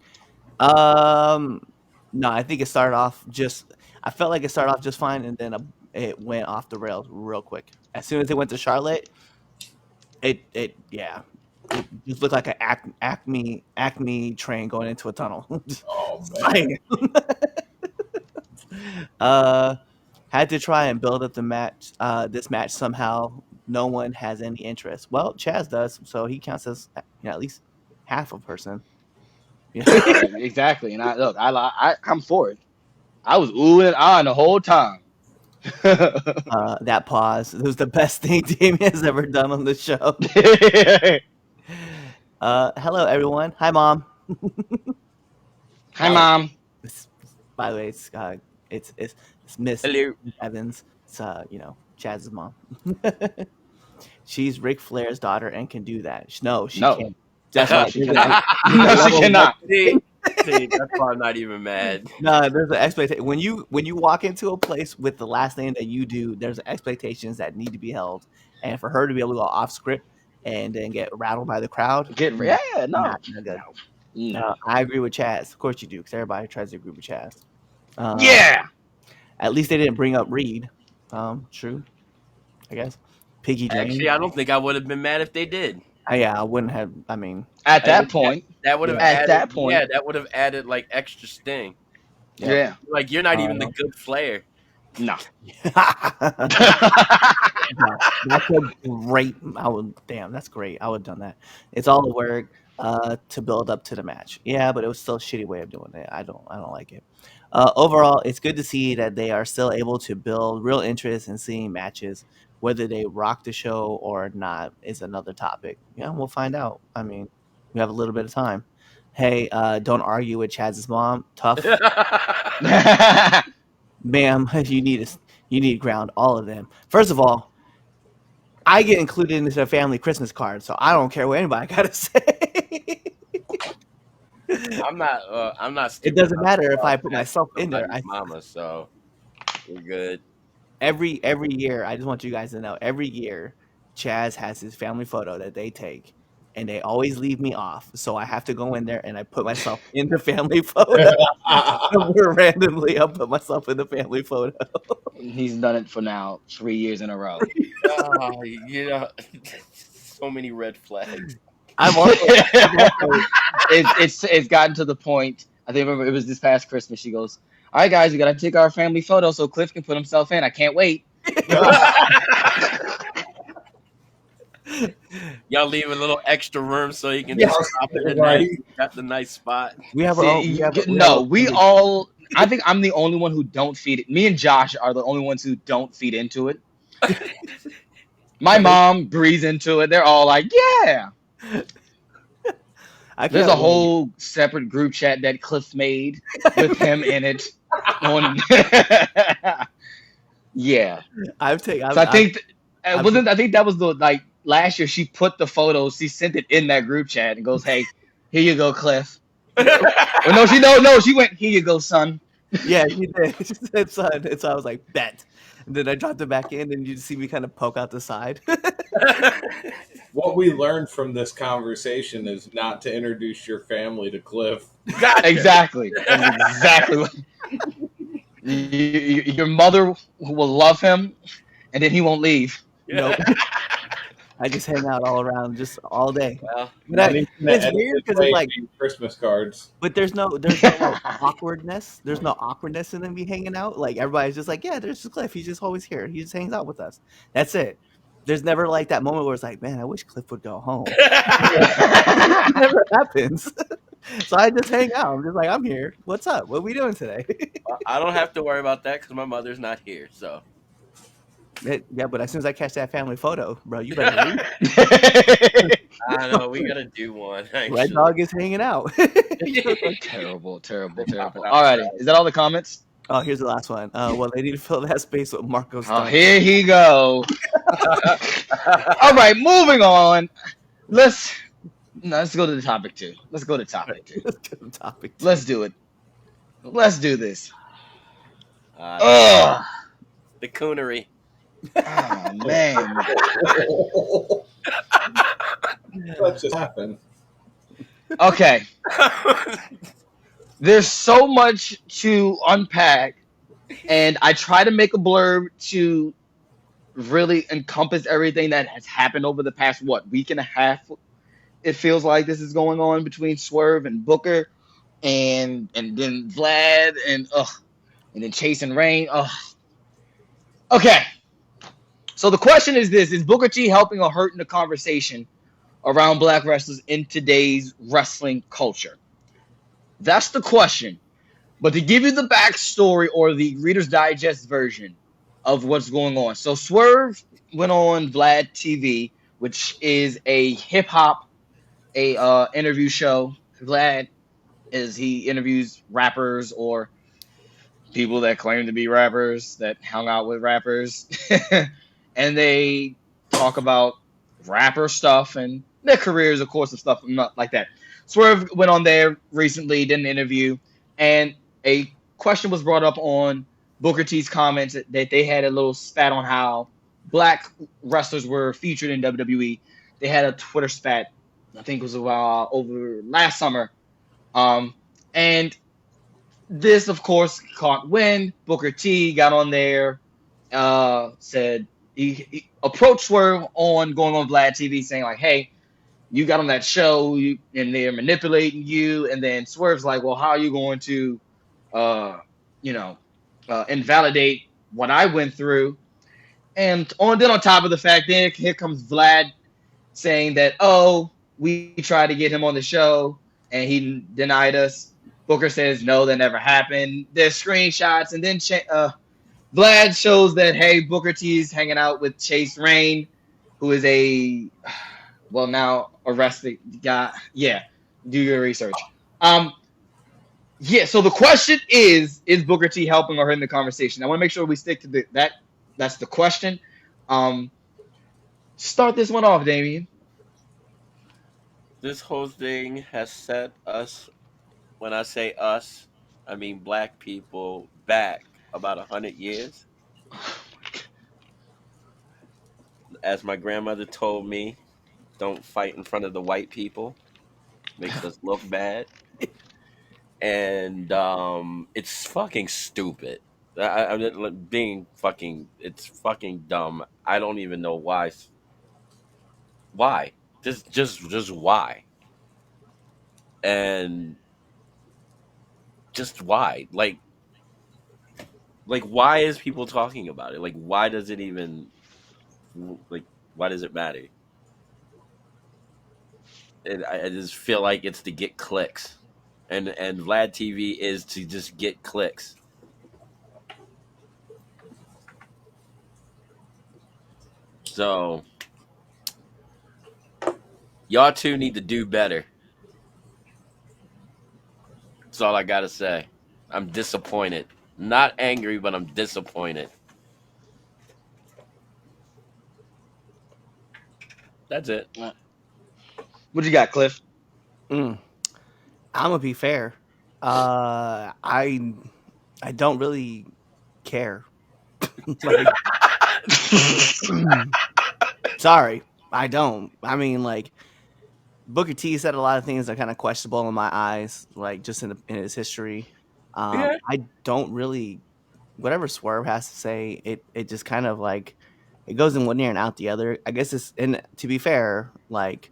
No, I think it started off just. I felt like it started off just fine, and then it went off the rails real quick. As soon as it went to Charlotte, it just looked like an Acme train going into a tunnel. Oh man. Had to try and build up the match. This match somehow. No one has any interest. Well, Chaz does, so he counts as at least half a person. Yeah. Exactly. And I'm for it. I was oohing and ahhing the whole time. That pause. It was the best thing Damien has ever done on the show. Hello, everyone. Hi, Mom. Hi, Mom. By the way, it's Miss Hello. Evans. It's Chaz's mom. She's Ric Flair's daughter and can do that. No, she No. can't. That's right. She cannot. No, she cannot. See, that's why I'm not even mad. No, there's an expectation when you walk into a place with the last name that you do. There's expectations that need to be held, and for her to be able to go off script and then get rattled by the crowd, No. not good. No, I agree with Chaz. Of course you do, because everybody tries to agree with Chaz. Yeah. At least they didn't bring up Reed. True, I guess. Piggy Jane. Actually, I don't think I would have been mad if they did. Yeah, I wouldn't have. I mean, At that point. That would have At added, that point. Yeah, that would have added like extra sting. Yeah. Like you're not even the good Flair. No. that's a great. That's great. I would have done that. It's all the work to build up to the match. Yeah, but it was still a shitty way of doing it. I don't like it. Overall, it's good to see that they are still able to build real interest in seeing matches. Whether they rock the show or not is another topic. Yeah, we'll find out. I mean, we have a little bit of time. Hey, don't argue with Chaz's mom. Tough, ma'am. You need to ground all of them. First of all, I get included into the family Christmas card, so I don't care what anybody got to say. I'm not. It doesn't matter if I put myself in there. Mama, so we're good. Every year, I just want you guys to know, every year, Chaz has his family photo that they take, and they always leave me off. So I have to go in there and I put myself in the family photo. Randomly, I'll put myself in the family photo. He's done it for now 3 years in a row. So many red flags. I'm also it's gotten to the point. I think remember it was this past Christmas. She goes, "All right, guys, we gotta take our family photo so Cliff can put himself in. I can't wait." Y'all leave a little extra room so you can just stop it at night. Got the nice spot. we have all. I think I'm the only one who don't feed it. Me and Josh are the only ones who don't feed into it. My mom breathes into it. They're all like, "Yeah." There's a whole separate group chat that Cliff made with him in it. Yeah. I think that was the last year she put the photos. She sent it in that group chat and goes, "Hey, here you go, Cliff." No, she went, "Here you go, son." Yeah, she did. She said son, and so I was like, "Bet." And then I dropped it back in, and you see me kind of poke out the side. What we learned from this conversation is not to introduce your family to Cliff. Gotcha. Exactly. Your mother will love him, and then he won't leave. Nope. I just hang out all around, just all day. Well, it's weird because it's like Christmas cards, but there's no awkwardness. There's no awkwardness in them be hanging out. Like everybody's just like, yeah, there's just Cliff. He's just always here. He just hangs out with us. That's it. There's never like that moment where it's like, man, I wish Cliff would go home. It never happens. So I just hang out. I'm just like, I'm here. What's up? What are we doing today? I don't have to worry about that because my mother's not here. So yeah, but as soon as I catch that family photo, bro, you better leave. I know we gotta do one. Actually. Red Dog is hanging out. Terrible. Alrighty, is that all the comments? Oh, here's the last one. Well, they need to fill that space with Marco Stunt. Oh, here he go. All right, moving on. Let's go to the topic two. Let's go to topic two. Let's do it. Let's do this. The coonery. Oh man. What just happened? Okay. There's so much to unpack, and I try to make a blurb to really encompass everything that has happened over the past week and a half. It feels like this is going on between Swerve and Booker, and then Vlad and then Chase and Rain. Ugh. Okay, so the question is this: is Booker T helping or hurting the conversation around black wrestlers in today's wrestling culture? That's the question. But to give you the backstory or the Reader's Digest version of what's going on. So Swerve went on Vlad TV, which is a hip hop interview show. Vlad is he interviews rappers or people that claim to be rappers that hung out with rappers, and they talk about rapper stuff and their careers, of course, and stuff like that. Swerve went on there recently, did an interview, and a question was brought up on Booker T's comments that they had a little spat on how black wrestlers were featured in WWE. They had a Twitter spat, I think it was over last summer, and this, of course, caught wind. Booker T got on there, said he approached Swerve on going on Vlad TV, saying like, "Hey, you got on that show, and they're manipulating you." And then Swerve's like, "Well, how are you going to, invalidate what I went through?" And on top of the fact, then here comes Vlad saying that, "Oh, we tried to get him on the show, and he denied us." Booker says, "No, that never happened." There's screenshots, and then Vlad shows that, hey, Booker T's hanging out with Chase Rain, who is now arrested guy. Yeah, do your research. So the question is Booker T helping or hurting the conversation? I want to make sure we stick to that. That's the question. Start this one off, Damien. This whole thing has set us, when I say us, I mean black people, back about 100 years. As my grandmother told me, don't fight in front of the white people. Makes us look bad. And it's fucking stupid. It's fucking dumb. I don't even know why. Why? Just why? And just why? Like why is people talking about it? Like why does it even like why does it matter? I just feel like it's to get clicks, and Vlad TV is to just get clicks. So y'all two need to do better. That's all I gotta say. I'm disappointed. Not angry, but I'm disappointed. That's it. What you got, Cliff? I'm gonna be fair. I don't really care. Like, sorry, I don't. I mean, like, Booker T said a lot of things that are kind of questionable in my eyes, like just in his history. Yeah. I don't really, whatever Swerve has to say, it just kind of like it goes in one ear and out the other. I guess it's, and to be fair, like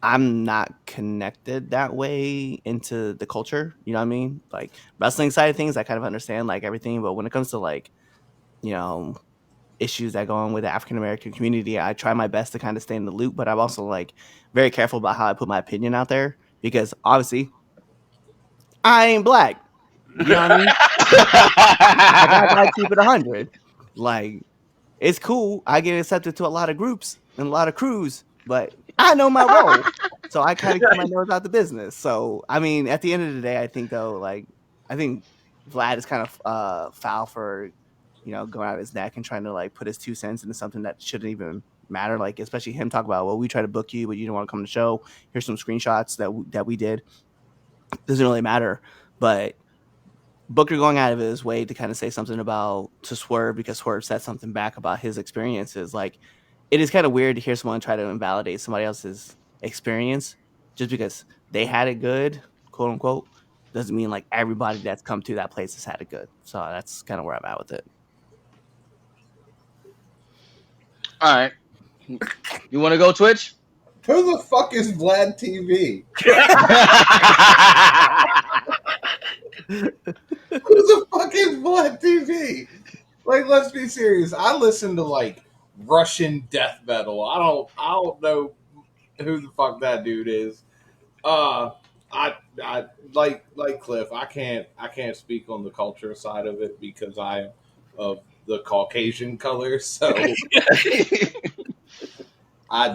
I'm not connected that way into the culture. You know what I mean? Like wrestling side of things, I kind of understand like everything, but when it comes to like, you know, issues that go on with the African American community, I try my best to kind of stay in the loop, but I'm also like very careful about how I put my opinion out there because obviously I ain't black. You know what I mean? I gotta keep it 100. Like it's cool. I get accepted to a lot of groups and a lot of crews, but I know my role, so I kind of keep my nose out the business. So I mean, at the end of the day, I think though, like I think Vlad is kind of foul for going out of his neck and trying to like put his 2 cents into something that shouldn't even matter. Like especially him talk about, well, we try to book you, but you don't want to come to the show. Here's some screenshots that we did. Doesn't really matter, but Booker going out of his way to kind of say something to Swerve because Swerve said something back about his experiences. Like, it is kind of weird to hear someone try to invalidate somebody else's experience just because they had it good, quote unquote. Doesn't mean like everybody that's come to that place has had it good. So that's kind of where I'm at with it. All right. You want to go Twitch? Who the fuck is Vlad TV? Who the fuck is Vlad TV? Like, let's be serious. I listen to like Russian death metal. I don't know who the fuck that dude is. I like Cliff. I can't speak on the culture side of it because I am of the Caucasian color. So I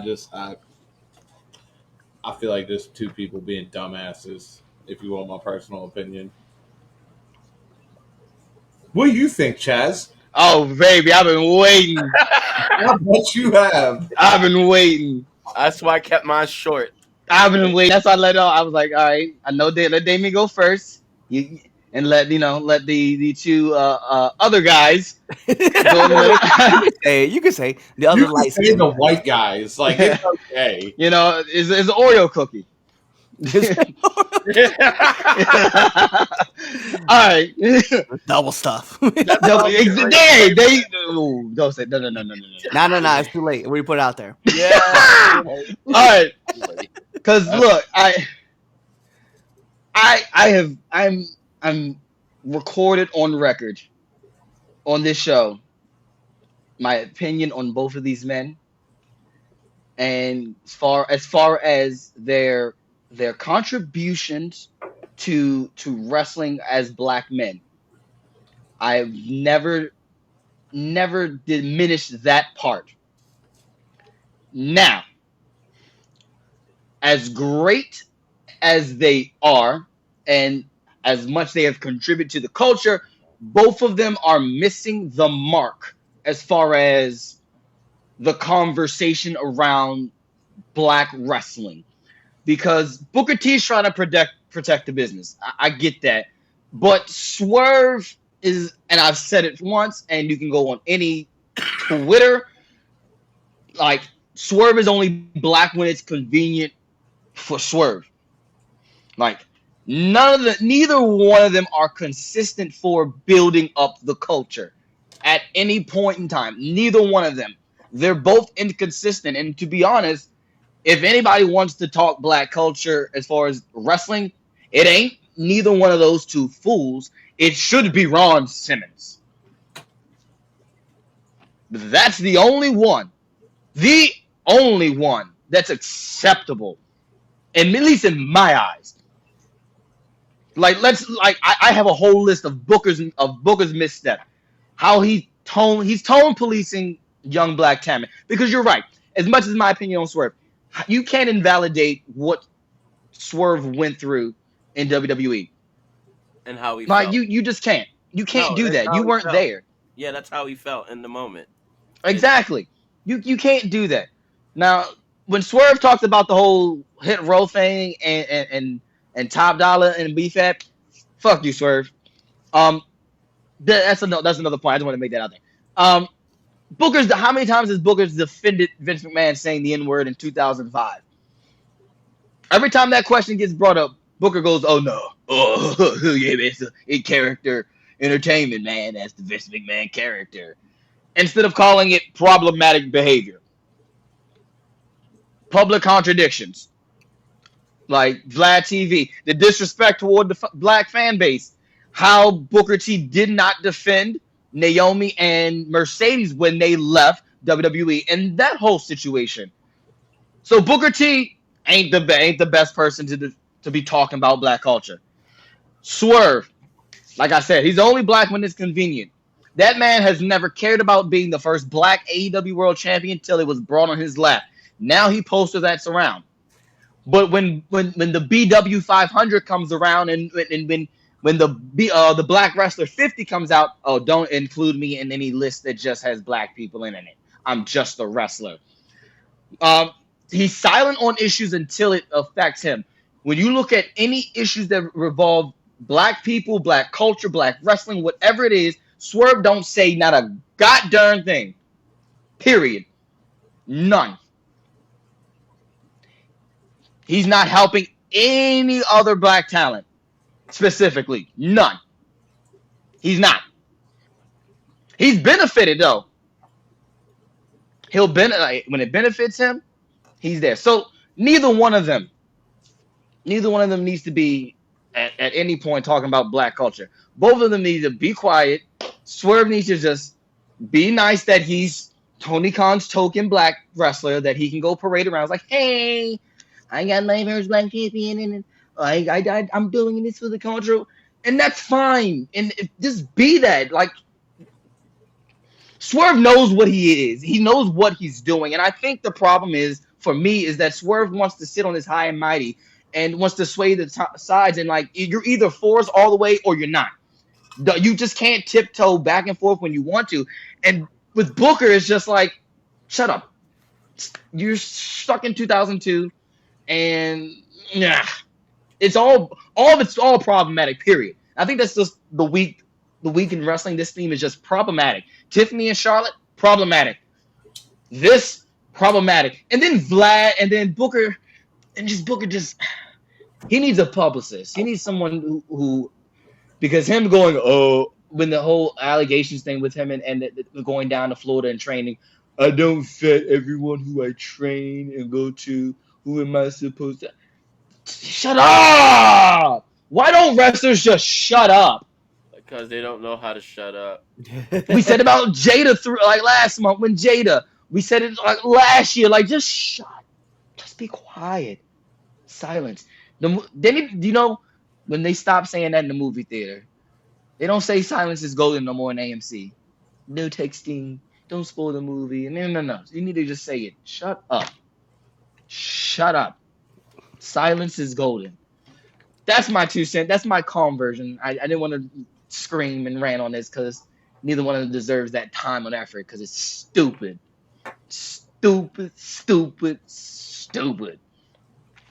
feel like there's two people being dumbasses. If you want my personal opinion, what do you think, Chaz? Oh, baby, I've been waiting. I bet you have. I've been waiting. That's why I kept mine short. I've been waiting. That's why I let it out. I was like, all right, I know let Damien go first. And let the two other guys go you could say the other light say the white guys. Like, it's okay. It's an Oreo cookie. All right. Double stuff. Don't say no. No. It's too late. We put it out there. Yeah. All right. Because look, I'm recorded on record on this show my opinion on both of these men, and as far as their contributions to wrestling as black men, I've never diminished that part. Now, as great as they are, and as much they have contributed to the culture, both of them are missing the mark as far as the conversation around black wrestling. Because Booker T is trying to protect the business. I get that. But Swerve is, and I've said it once, and you can go on any Twitter, like, Swerve is only black when it's convenient for Swerve. Like, neither one of them are consistent for building up the culture at any point in time. Neither one of them. They're both inconsistent. And to be honest, if anybody wants to talk black culture as far as wrestling, it ain't neither one of those two fools. It should be Ron Simmons. That's the only one that's acceptable, and at least in my eyes. I have a whole list of Booker's misstep. How he's tone policing young black talent. Because you're right. As much as my opinion on Swerve, you can't invalidate what Swerve went through in WWE. And how he felt. You just can't. You can't do that. You weren't there. Yeah, that's how he felt in the moment. Exactly. You can't do that. Now, when Swerve talked about the whole hit row thing and Top Dollar and BFAT, fuck you, Swerve. That's another point. I just want to make that out there. How many times has Booker's defended Vince McMahon saying the N-word in 2005? Every time that question gets brought up, Booker goes, "Oh no, yeah, it's a character entertainment, man. That's the Vince McMahon character," instead of calling it problematic behavior. Public contradictions, like Vlad TV, the disrespect toward the black fan base, how Booker T did not defend Naomi and Mercedes when they left WWE, and that whole situation. So Booker T ain't the best person to be talking about black culture. Swerve, like I said, he's only black when it's convenient. That man has never cared about being the first black AEW World Champion until it was brought on his lap. Now he posters that's around. But when the BW 500 comes around and when the Black Wrestler 50 comes out, oh, don't include me in any list that just has black people in it. I'm just a wrestler. He's silent on issues until it affects him. When you look at any issues that revolve black people, black culture, black wrestling, whatever it is, Swerve don't say not a goddamn thing. Period. None. He's not helping any other black talent specifically. None. He's not. He's benefited though. He'll benefit when it benefits him. He's there. So neither one of them needs to be at any point talking about black culture. Both of them need to be quiet. Swerve needs to just be nice that he's Tony Khan's token black wrestler that he can go parade around. It's like, hey, I got my first black champion, and I'm doing this for the culture, and that's fine. And just be that. Like, Swerve knows what he is. He knows what he's doing, and I think the problem is for me is that Swerve wants to sit on his high and mighty and wants to sway the sides, and like you're either for us all the way or you're not. You just can't tiptoe back and forth when you want to. And with Booker, it's just like, shut up. You're stuck in 2002, and yeah, it's all problematic. Period. I think that's just the week in wrestling. This theme is just problematic. Tiffany and Charlotte, problematic. This problematic, and then Vlad, and then Booker, and Booker he needs a publicist. He needs someone who because him going, oh, when the whole allegations thing with him and going down to Florida and training, I don't fit everyone who I train and go to. Who am I supposed to? Shut up! Why don't wrestlers just shut up? Because they don't know how to shut up. We said about Jada last month when Jada. We said it like last year. Like, just be quiet. Silence. When they stop saying that in the movie theater, they don't say silence is golden no more in AMC. No texting. Don't spoil the movie. No. You need to just say it. Shut up. Shut up. Silence is golden. That's my 2 cents. That's my calm version. I didn't want to scream and rant on this because neither one of them deserves that time and effort because it's stupid. Stupid.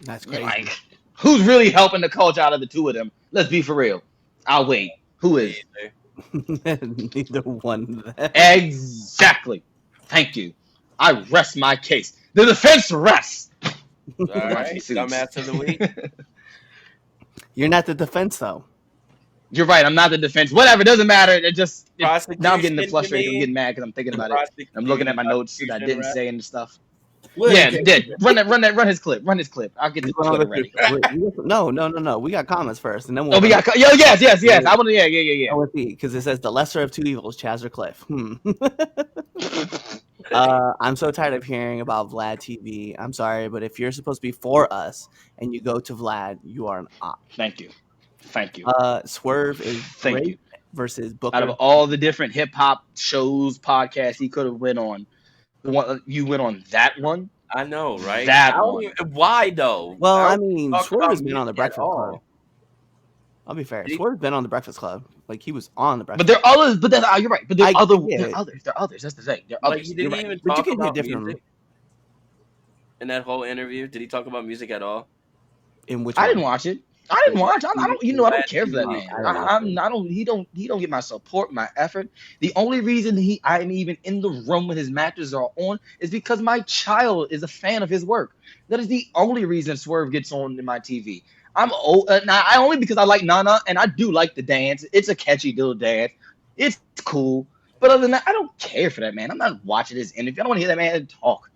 That's crazy. Like, who's really helping the culture out of the two of them? Let's be for real. I'll wait. Who is? Neither one of them. Exactly. Thank you. I rest my case. The defense rests. All right, dumbass of the week. You're not the defense, though. You're right. I'm not the defense. Whatever. It doesn't matter. Now I'm getting frustrated. I'm getting mad because I'm thinking about it. I'm looking at my notes that I didn't say and stuff. Yeah, did. Run his clip. I'll get the Twitter ready. No. We got comments first, and then we'll. Oh, we got. Yes. I want to. Yeah. Because it says the lesser of two evils, Chaz or Cliff. I'm so tired of hearing about Vlad TV. I'm sorry, but if you're supposed to be for us and you go to Vlad, you are an op. Thank you. Swerve is great versus Booker. Out of all the different hip hop shows, podcasts he could have went on, the one you went on that one. I know, right? Why though? Well, I mean, Swerve has been on the Breakfast Club. I'll be fair. Swerve's been on the Breakfast Club. Like, he was on the Breakfast Club. But there are others. But you're right. But there are others. That's the thing. There are others. He didn't even talk about music in that whole interview. Did he talk about music at all? In which I didn't watch it. I don't care for that man. He don't get my support, my effort. The only reason I'm even in the room when his matches are on is because my child is a fan of his work. That is the only reason Swerve gets on in my TV. I'm old, I only because I like Nana and I do like the dance. It's a catchy little dance. It's cool. But other than that, I don't care for that man. I'm not watching his interview. I don't want to hear that man talk.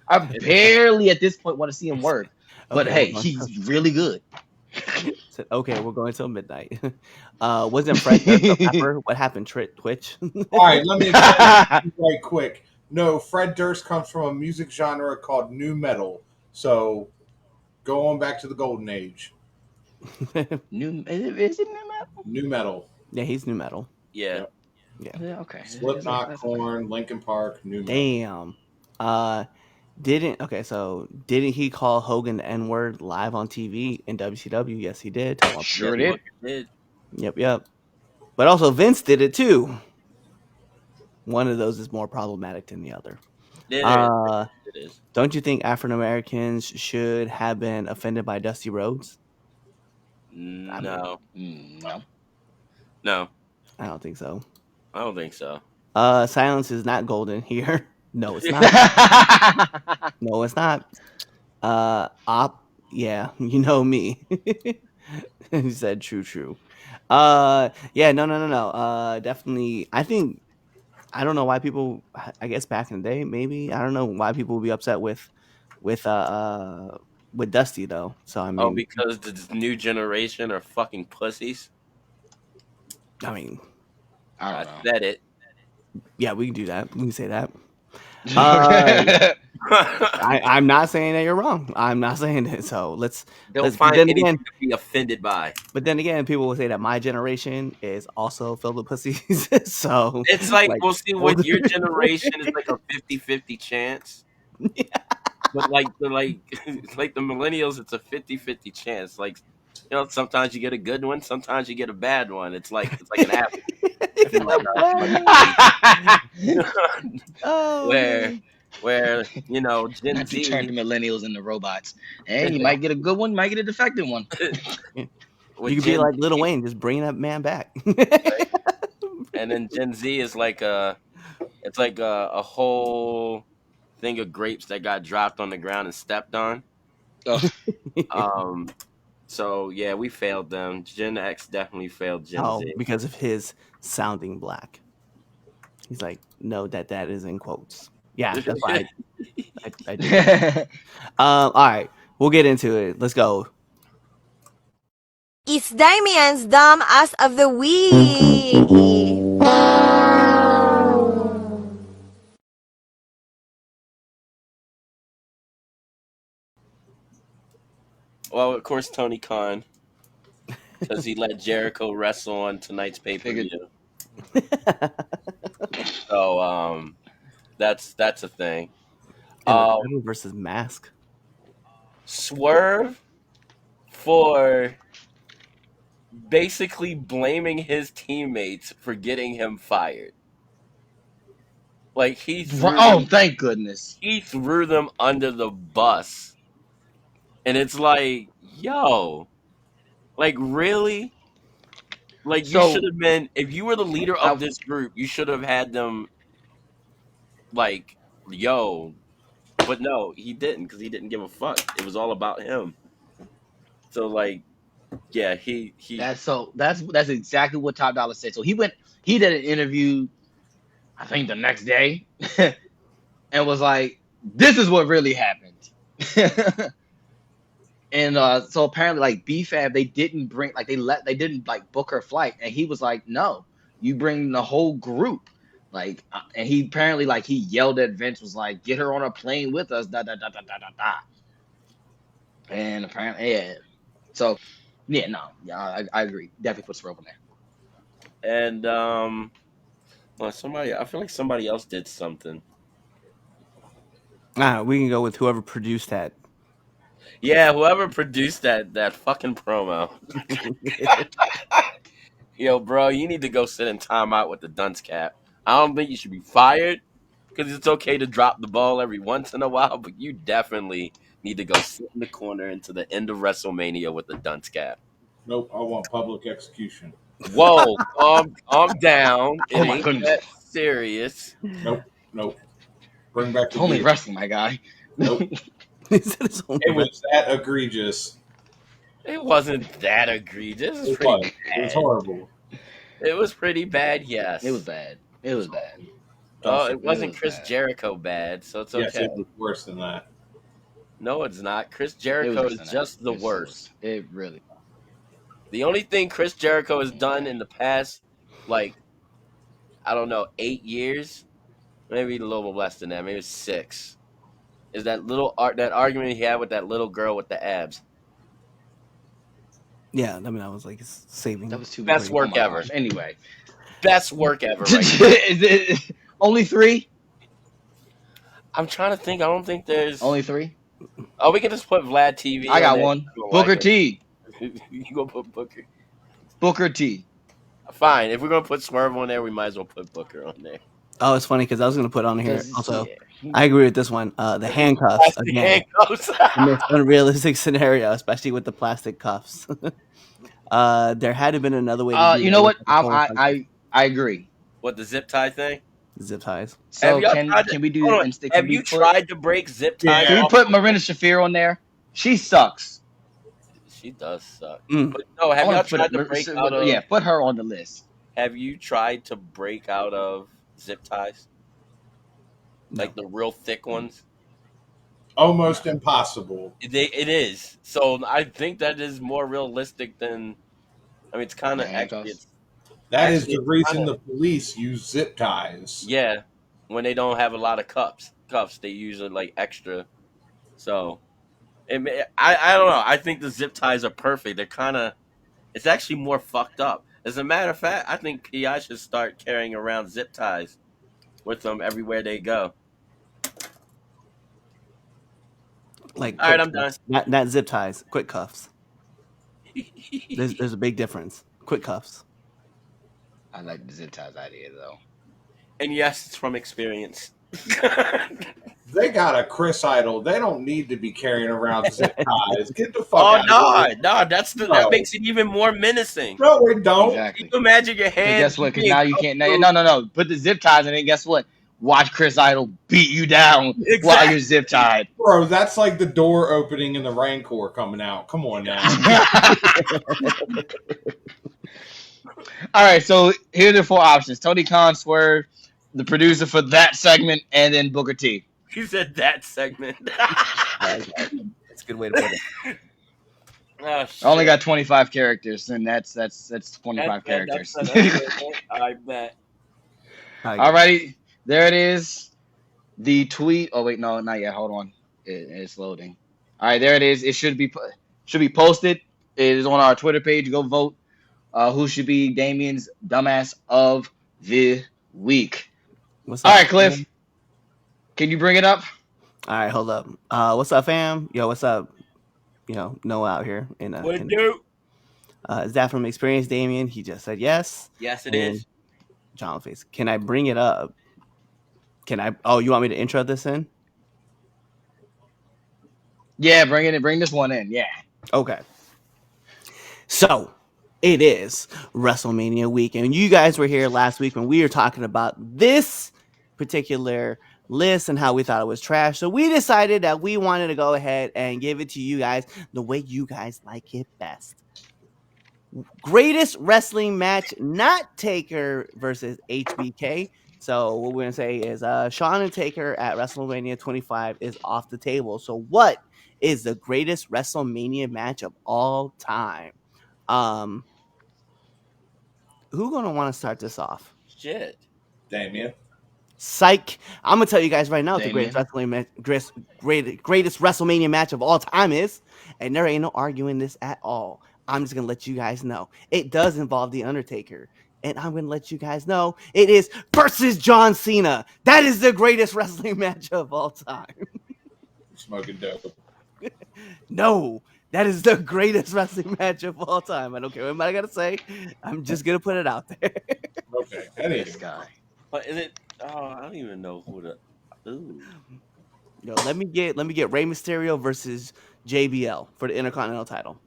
I barely at this point want to see him work. But hey, he's really good. Said, okay, we're going till midnight. Wasn't Fred the rapper? What happened, Twitch? All right, let me explain right quick. No, Fred Durst comes from a music genre called nu metal. So, go on back to the golden age. Is it nu metal? Nu metal. Yeah, he's nu metal. Yeah. Okay. Slipknot, Korn, Linkin Park, nu metal. Damn. Didn't he call Hogan the N-word live on TV in WCW? Yes, he did. Sure did. Yep. But also Vince did it too. One of those is more problematic than the other. It is. Don't you think African Americans should have been offended by Dusty Rhodes? No. No. No. I don't think so. I don't think so. Silence is not golden here. No, it's not. No, it's not. Yeah, you know me. He said true. Yeah, no. Definitely. I don't know why people. I guess back in the day, maybe I don't know why people would be upset with Dusty though. So I mean, because the new generation are fucking pussies. I mean, I I don't said it. yeah, we can do that. We can say that. know. I'm not saying that you're wrong. I'm not saying it. So let's find then anything again, to be offended by. but then again, people will say that my generation is also filled with pussies. So It's like we'll see with your generation is like a 50-50 chance. Yeah. But like the millennials, it's a 50-50 chance. Like, you know, sometimes you get a good one, sometimes you get a bad one. It's like an apple. Oh, where you know, Gen Not to Z turn the millennials into robots. And you might get a good one, might get a defective one. you with could be Gen like Z, Lil Wayne, just bring that man back. and then Gen Z is like a whole thing of grapes that got dropped on the ground and stepped on. Oh. So yeah, we failed them. Gen X definitely failed Gen Z. Because of his sounding black. He's like, no, that is in quotes. Yeah, that's why I did it. All right, we'll get into it. Let's go. It's Damien's Dumb Ass of the Week. Well, of course, Tony Khan, because he let Jericho wrestle on tonight's pay-per-view. So that's a thing. Versus Mask. Swerve for basically blaming his teammates for getting him fired. Like Thank goodness. he threw them under the bus. And it's like, yo, like really? Like you should have been, if you were the leader of this group, you should have had them like, yo. But no, he didn't, because he didn't give a fuck. It was all about him. So like, yeah, he that's exactly what Top Dollar said. So he did an interview, I think the next day, and was like, this is what really happened. And so apparently, like BFAB, they didn't bring, like they didn't like book her flight, and he was like, no, you bring the whole group. Like, and he apparently, like, he yelled at Vince, was like, get her on a plane with us, da da da da da da da. And apparently, yeah. So, yeah, no, yeah, I agree. Definitely put Swerve on there. And well, I feel like somebody else did something. We can go with whoever produced that. Yeah, whoever produced that fucking promo. Yo, bro, you need to go sit in timeout with the dunce cap. I don't think you should be fired, because it's okay to drop the ball every once in a while, but you definitely need to go sit in the corner into the end of WrestleMania with the dunce cap. Nope, I want public execution. Whoa, calm down. It my ain't goodness. that serious. Nope. Bring back the Only gear. wrestling, my guy. Nope. It was that egregious. It wasn't that egregious. It was horrible. It was pretty bad, yes. It was bad. Oh, it wasn't Chris bad. Jericho bad, so it's okay. Yes, it was worse than that. No, it's not. Chris Jericho is just the worst. It really. The only thing Chris Jericho has done in the past, like, I don't know, 8 years, maybe a little less than that, maybe 6, is that argument he had with that little girl with the abs. Yeah, I mean, I was like saving. That was too best work ever. Gosh. Anyway, best work ever. Right Is it only 3? I'm trying to think. I don't think there's only 3. Oh, we can just put Vlad TV. I got one. Booker T. You gonna put Booker? Booker T. Fine. If we're gonna put Swerve on there, we might as well put Booker on there. Oh, it's funny because I was gonna put on here 'Cause, also. yeah. I agree with this one. The handcuffs Plastic again. handcuffs. The most unrealistic scenario, especially with the plastic cuffs. There had to been another way to do You that know what? with the pole punches, I agree. What, the zip tie thing? zip ties. Have So y'all tried to, can we do hold on? instead? Have you tried to break zip ties Can we Yeah. off? put Marina Shafir on there? She sucks. She does suck. Mm. But no, I have y'all want to put tried to break out of? put her on the list. Have you tried to break out of zip ties? Like the real thick ones? Almost impossible. It is. So I think that is more realistic than. I mean, it's kind of The actually. handcuffs? That is Actually, the it's reason kinda- the police use zip ties. Yeah, when they don't have a lot of cuffs, they usually like extra. So, I don't know. I think the zip ties are perfect. They're kind of. It's actually more fucked up. As a matter of fact, I think PI should start carrying around zip ties with them everywhere they go. Like All right, quick I'm done. cuffs. Not zip ties, quick cuffs. There's a big difference. Quick cuffs. I like the zip ties idea though. And yes, it's from experience. They got a Chris Idol. They don't need to be carrying around zip ties. Get the fuck Oh out of here. no, No. that makes it even more menacing. No, we don't. Exactly. Can you imagine your Because hand? guess what? Because being now you cut can't. through? No. Put the zip ties in it. Guess what? Watch Chris Idol beat you down while Exactly. you're zip tied. Bro, that's like the door opening and the Rancor coming out. Come on now. All right, so here are the four options: Tony Khan, Swerve, the producer for that segment, and then Booker T. He said that segment. That's a good way to put it. Oh, I only shit. got 25 characters, and that's 25 characters. I bet. All righty, there it is. The tweet. Oh wait, no, not yet. Hold on, it's loading. All right, there it is. It should be posted. It is on our Twitter page. Go vote. Who should be Damien's dumbass of the week? What's All up, right, Cliff. fam? Can you bring it up? All right, hold up. What's up, fam? Yo, what's up? Noah out here. What do? Is that from Experience, Damien? He just said yes. Yes, it And is. John Face. Can I bring it up? Can I? Oh, you want me to intro this in? Yeah, bring this one in. Yeah. Okay. So it is WrestleMania week, and you guys were here last week when we were talking about this particular list and how we thought it was trash. So we decided that we wanted to go ahead and give it to you guys the way you guys like it best. Greatest wrestling match, not Taker versus HBK. So what we're gonna say is Shawn and Taker at WrestleMania 25 is off the table. So what is the greatest WrestleMania match of all time? Who gonna want to start this off? Shit. Damien. Psych! I'm gonna tell you guys right now what the Damien. greatest WrestleMania match of all time is, and there ain't no arguing this at all. I'm just gonna let you guys know it does involve the Undertaker, and I'm gonna let you guys know it is versus John Cena. That is the greatest wrestling match of all time. Smoking dope. No, that is the greatest wrestling match of all time. I don't care what I gotta say. I'm just gonna put it out there. Okay. Anyway. This guy. But is it? Oh, I don't even know who the. Ooh. Yo, let me get Rey Mysterio versus JBL for the Intercontinental title.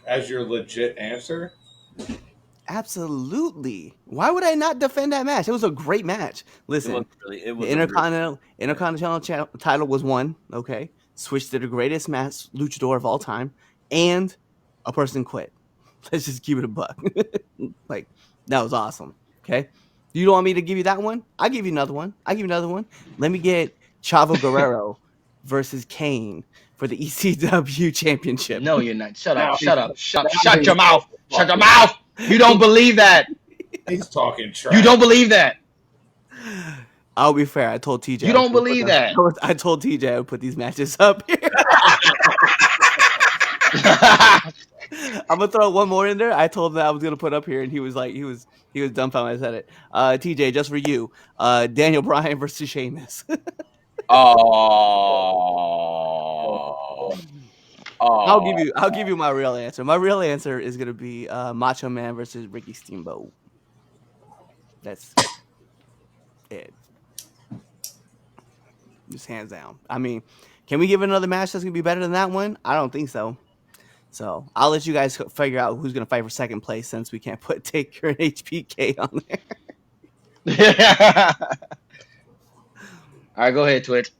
As your legit answer, Absolutely. Why would I not defend that match? It was a great match. Listen, It was the Intercontinental title was won. Okay, switched to the greatest match luchador of all time, and a person quit. Let's just keep it a buck. Like, that was awesome. Okay, you don't want me to give you that one? I'll give you another one. Let me get Chavo Guerrero versus Kane for the ECW championship. No, you're not. Shut up. Shut your mouth. Shut your mouth. You don't believe that. he's talking trash. You don't believe that. I'll be fair. I told TJ. You don't believe that. I told TJ I would put these matches up here. I'm gonna throw one more in there. I told him that I was gonna put up here, and he was dumbfounded when I said it. TJ, just for you, Daniel Bryan versus Sheamus. Oh. I'll give you my real answer. My real answer is gonna be Macho Man versus Ricky Steamboat. It. Just hands down. I mean, can we give it another match that's gonna be better than that one? I don't think so. So I'll let you guys figure out who's gonna fight for second place since we can't put Taker and HBK on there. All right, go ahead, Twitch.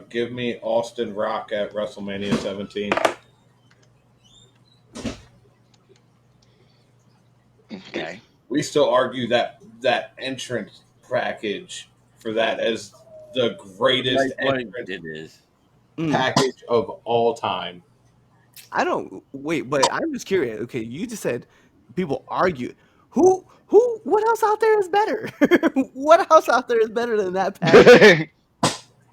Give me Austin Rock at WrestleMania 17. Okay. We still argue that entrance package for that as the greatest entrance it is. package of all time. I don't wait, but I'm just curious. Okay, you just said people argue. Who? What else out there is better? What else out there is better than that package?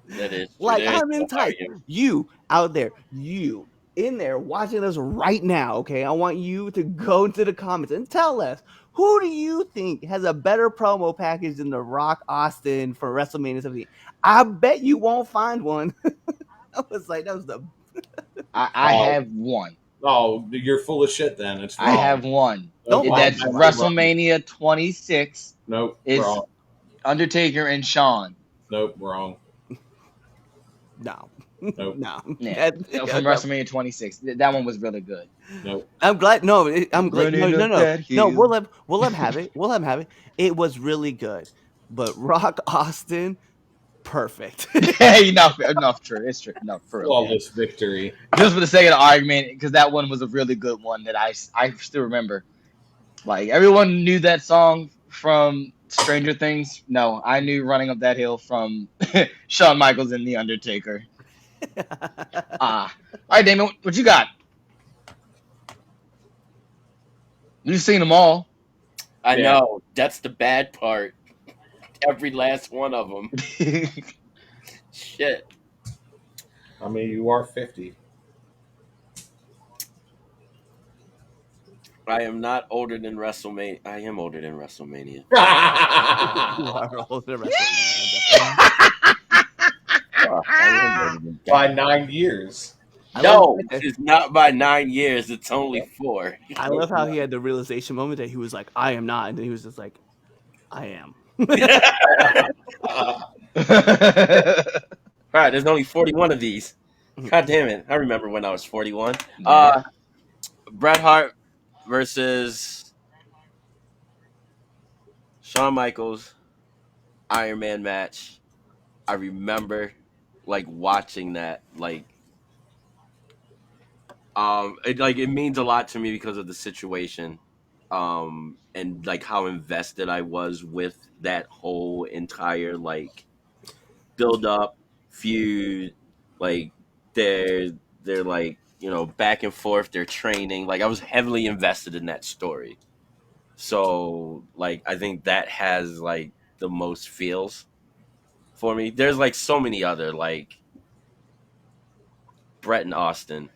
That is Like there is I'm in no tight. argument. You out there, you in there watching us right now. Okay, I want you to go into the comments and tell us who do you think has a better promo package than The Rock Austin for WrestleMania 17. I bet you won't find one. I was like, that was the. I have one. Oh, you're full of shit. Then it's wrong. I have one. Nope, That's wrong. WrestleMania 26. Nope, It's wrong. Undertaker and Shawn. Nope, wrong. No. Nope. No. Yeah, from WrestleMania 26. That one was really good. Nope. I'm glad. No, I'm glad. Running No. up that No, hill. we'll let him have it. We'll let him have it. It was really good, but Rock Austin, perfect. Hey, no, true. It's true. No, for real. Flawless victory. Just for the sake of the argument, because that one was a really good one that I still remember. Like, everyone knew that song from Stranger Things. No, I knew Running Up That Hill from Shawn Michaels and The Undertaker. All right, Damien, what you got? You've seen them all. I know. That's the bad part. Every last one of them. Shit. I mean, you are 50. I am not older than WrestleMania. I am older than WrestleMania. You are older than WrestleMania. By 9 years. No, it's not by 9 years. It's only 4. I love how he had the realization moment that he was like, I am not. And then he was just like, I am. All right, there's only 41 of these. God damn it. I remember when I was 41. Bret Hart versus Shawn Michaels Iron Man match. I remember like watching that it means a lot to me because of the situation and like how invested I was with that whole entire like build up feud, like they're like, you know, back and forth, they're training. Like I was heavily invested in that story. So like I think that has like the most feels for me. There's like so many other like Bret and Austin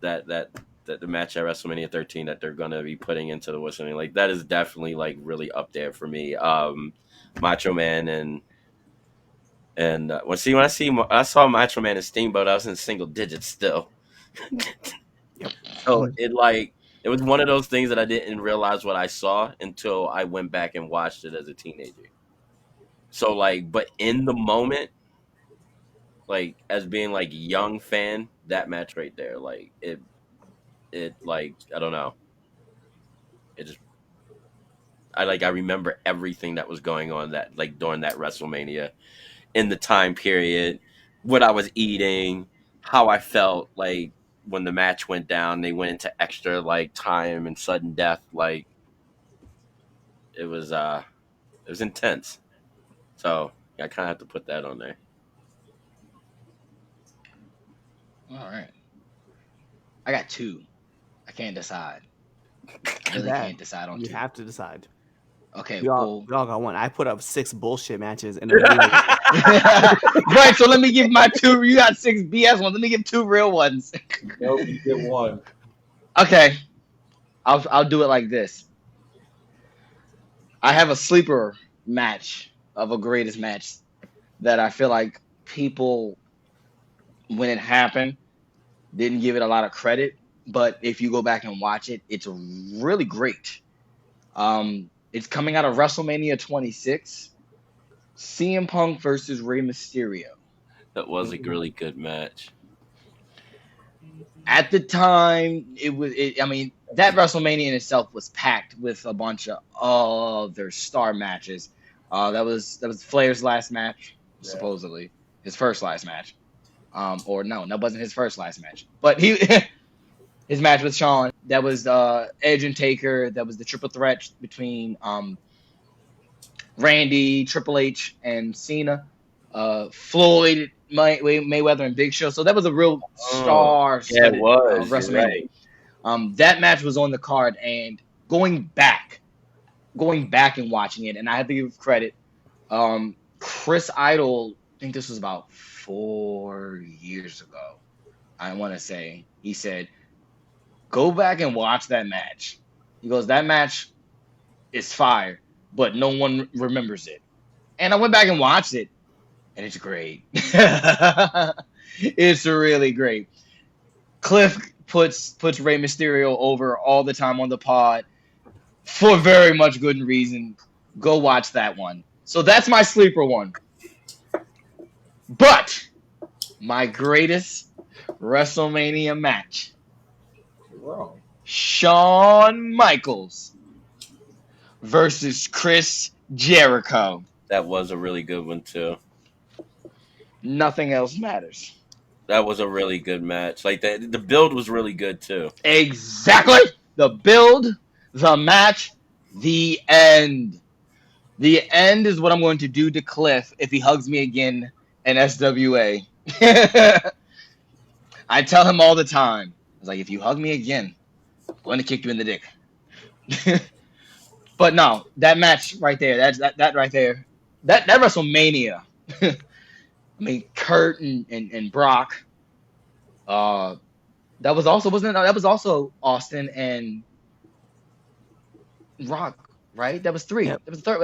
that the match at WrestleMania 13 that they're gonna be putting into the WrestleMania, like that is definitely like really up there for me. Macho Man and when I saw Macho Man and Steamboat, I was in single digits still. So it was one of those things that I didn't realize what I saw until I went back and watched it as a teenager. So like, but in the moment, like as being like young fan, that match right there, like it like I don't know, it just I remember everything that was going on that like during that WrestleMania, in the time period, what I was eating, how I felt like when the match went down, they went into extra like time and sudden death, like it was intense. So I kind of have to put that on there. All right. I got 2. I can't decide. I really can't decide on 2. You have to decide. Okay, we all got one. I put up 6 bullshit matches and right, so let me give my 2. You got 6 BS ones. Let me give 2 real ones. Nope, you get 1. Okay, I'll do it like this. I have a sleeper match of a greatest match that I feel like people, when it happened, didn't give it a lot of credit. But if you go back and watch it, it's really great. It's coming out of WrestleMania 26. CM Punk versus Rey Mysterio. That was a really good match. At the time, I mean, that WrestleMania in itself was packed with a bunch of other star matches. That was Flair's last match, supposedly his first last match. Or no, that wasn't his first last match. But his match with Shawn. That was Edge and Taker. That was the triple threat between Randy, Triple H, and Cena. Floyd, Mayweather, and Big Show. So that was a real star it was. WrestleMania. Right. That match was on the card, and going back and watching it, and I have to give credit. Chris Idol, I think this was about 4 years ago. I want to say he said, "Go back and watch that match." He goes, "That match is fire, but no one remembers it." And I went back and watched it, and it's great. It's really great. Cliff puts Rey Mysterio over all the time on the pod for very much good reason. Go watch that one. So that's my sleeper one. But my greatest WrestleMania match. You're wrong. Shawn Michaels versus Chris Jericho. That was a really good one too. Nothing else matters. That was a really good match. Like the build was really good too. Exactly. The build, the match, the end. The end is what I'm going to do to Cliff if he hugs me again in SWA. I tell him all the time. I was like, if you hug me again, I'm going to kick you in the dick. But no, that match right there, that right there, that WrestleMania. I mean, Kurt and Brock. That was also Austin and Rock, right? That was 3. Yep. That was the third.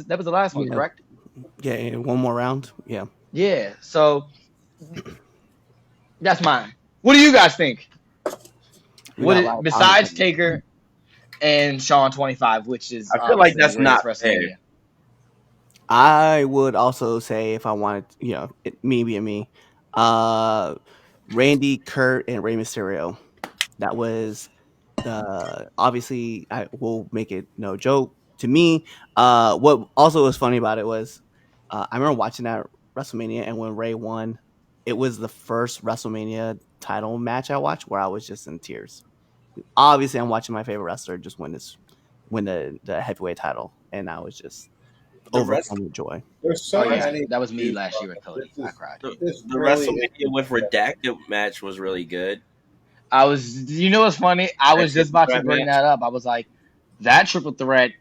That was the last one, correct? Yeah, one more round. Yeah. Yeah. So that's mine. What do you guys think? Besides Taker and Shawn 25, which is I feel like that's not fair. I would also say if I wanted, me being me, Randy, Kurt, and Rey Mysterio. That was obviously I will make it no joke to me. What also was funny about it was I remember watching that WrestleMania, and when Rey won, it was the first WrestleMania title match I watched where I was just in tears. Obviously, I'm watching my favorite wrestler just win the heavyweight title, and I was just overcome with joy. There's so many. That was me last year at Cody. I cried. The WrestleMania with redacted match was really good. You know what's funny? I was just about to bring that up. I was like, that triple threat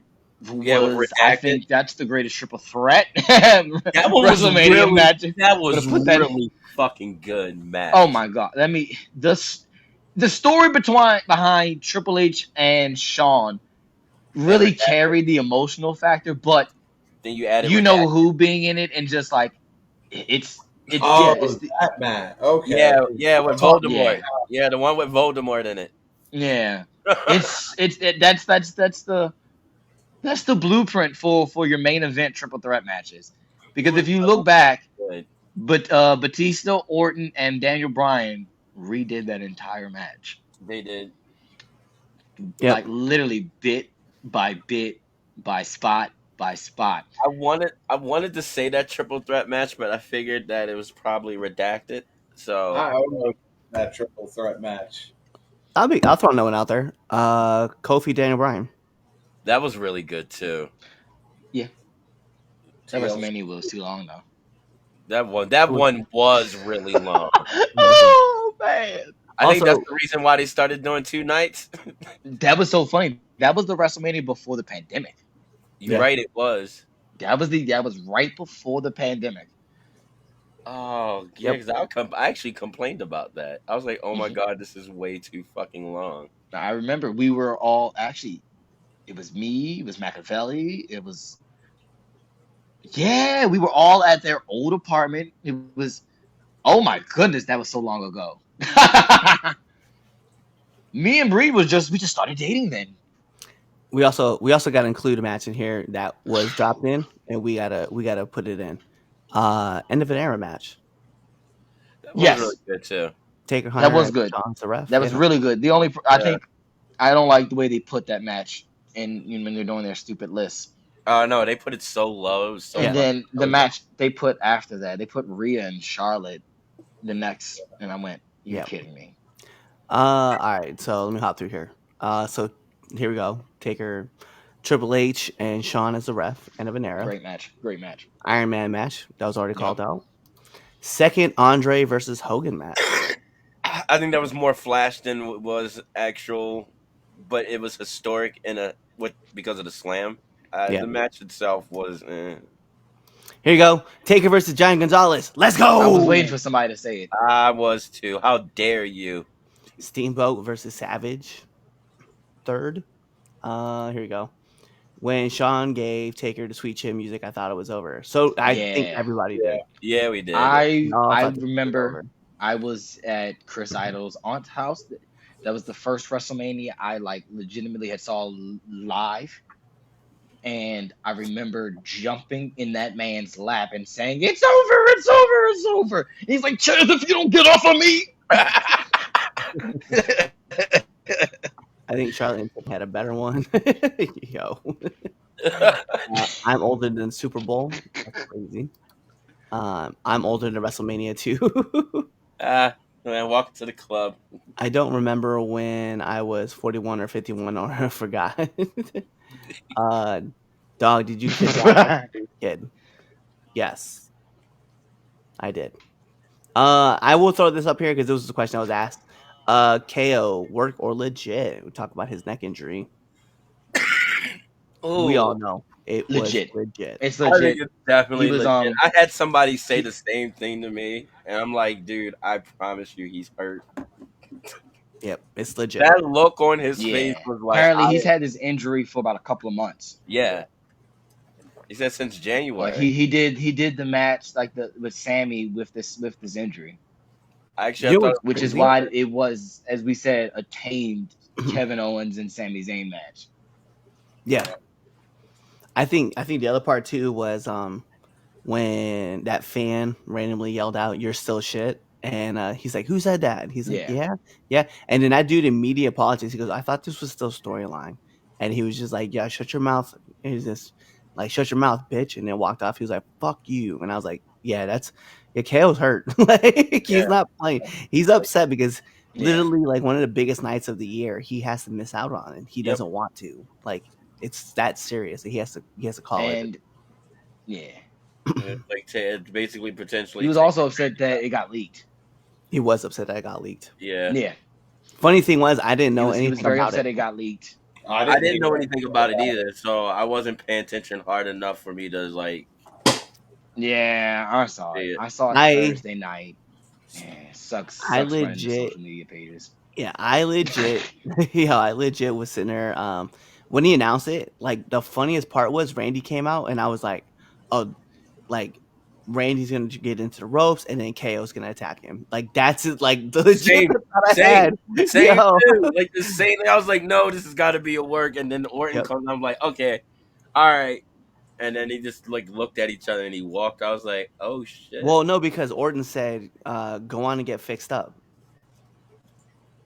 I think that's the greatest triple threat. That one was WrestleMania match. That was really fucking good match. Oh my god! The story behind Triple H and Shawn really carried the emotional factor, but then you added who being in it and just like it's that man. Okay. Yeah, with Voldemort. Yeah, the one with Voldemort in it. Yeah, that's the blueprint for your main event triple threat matches. Because if you look back, but Batista, Orton, and Daniel Bryan redid that entire match. They did. Like literally bit by bit, by spot by spot. I wanted to say that triple threat match, but I figured that it was probably redacted. So I don't know that triple threat match. I'll throw another one out there. Kofi, Daniel Bryan. That was really good too. Yeah. That WrestleMania was too long though. That one was really long. Oh man. I think that's the reason why they started doing 2 nights. That was so funny. That was the WrestleMania before the pandemic. You're right, it was. That was right before the pandemic. Oh, yeah, because I actually complained about that. I was like, oh my God, this is way too fucking long. I remember we were all it was me, it was Machiavelli, we were all at their old apartment. It was, oh my goodness, that was so long ago. Me and Bree we just started dating then. we also got to include a match in here that was dropped in, and we gotta put it in. End of an era match. That was really Yes, good too. Taker that Hunter was and good. Sean the ref. That was really good. The only I Yeah. think I don't like the way they put that match in when they're doing their stupid lists. Oh no, they put it so low. It was so And Yeah. then the Oh, match they put after that, they put Rhea and Charlotte the next, and I went, "You Yeah. kidding me?" All right, so let me hop through here. So here we go. Taker, Triple H, and Sean as the ref. End of an era. Great match. Great match. Iron Man match that was already Yep. called out. Second Andre versus Hogan match. I think that was more flash than was actual, but it was historic because of the slam. Yeah. The match itself was. Here you go. Taker versus Giant Gonzalez. Let's go. I was waiting for somebody to say it. I was too. How dare you? Steamboat versus Savage. Third. Here you go. When Sean gave Taker the Sweet Chin music, I thought it was over. So I think Yeah. everybody did. Yeah, we did. I No, I thought this was remember over. I was at Chris Idol's aunt's house. That was the first WrestleMania I legitimately had saw live, and I remember jumping in that man's lap and saying, "It's over! It's over! It's over!" And he's like, "Chaz, if you don't get off of me." I think Charlotte and Tiffany had a better one. Yo. I'm older than Super Bowl. That's crazy. I'm older than WrestleMania too. Man, welcome to the club. I don't remember when I was 41 or 51 or I forgot. Dog, did you kid? Yes, I did. I will throw this up here because this was the question I was asked. KO, work or legit? We talk about his neck injury. We all know it Legit. was legit. It's I legit. think it's definitely He was, legit. I had somebody say the same thing to me, and I'm like, dude, I promise you, he's hurt. Yep, it's legit. That look on his Yeah. face was like, Apparently, he's had this injury for about a couple of months. yeah. He said since January. Like he did the match with Sammy with this injury, Actually, You I know thought what's which is crazy? why it was, as we said, a tamed Kevin Owens and Sami Zayn match. Yeah. I think the other part too was when that fan randomly yelled out, "You're still shit," and he's like, "Who said that?" And he's like, "Yeah." And then that dude immediately apologized. He goes, "I thought this was still storyline," and he was just like, "Yeah, shut your mouth." And he's just like, "Shut your mouth, bitch," and then walked off. He was like, "Fuck you," and I was like, "Yeah, KO's hurt. Like he's not playing. He's upset because." Literally, like one of the biggest nights of the year, he has to miss out on, and he doesn't want to. Like it's that serious. He has to call it. And yeah, like to basically potentially. he was also upset that it got leaked. He was upset that it got leaked. Yeah. Yeah, Funny thing was, I didn't know he anything was very about upset it. it got leaked. I didn't know anything about it either, so I wasn't paying attention hard enough for me to like. Yeah, I saw it. Yeah. I saw it I- Thursday night. Yeah, it sucks. I Sucks running the legit- social media pages. Yeah, I legit was sitting there. When he announced it, like the funniest part was Randy came out, and I was like, "Oh, like Randy's gonna get into the ropes, and then KO's gonna attack him." Like that's it. Like the Same, legit thought I same, had. same Yo. too. Like the same thing. I was like, no, this has got to be a work. And then Orton Yep. comes. I'm like, okay, all right. And then he just like looked at each other and he walked. I was like, oh shit. Well, no, because Orton said, "Go on and get fixed up,"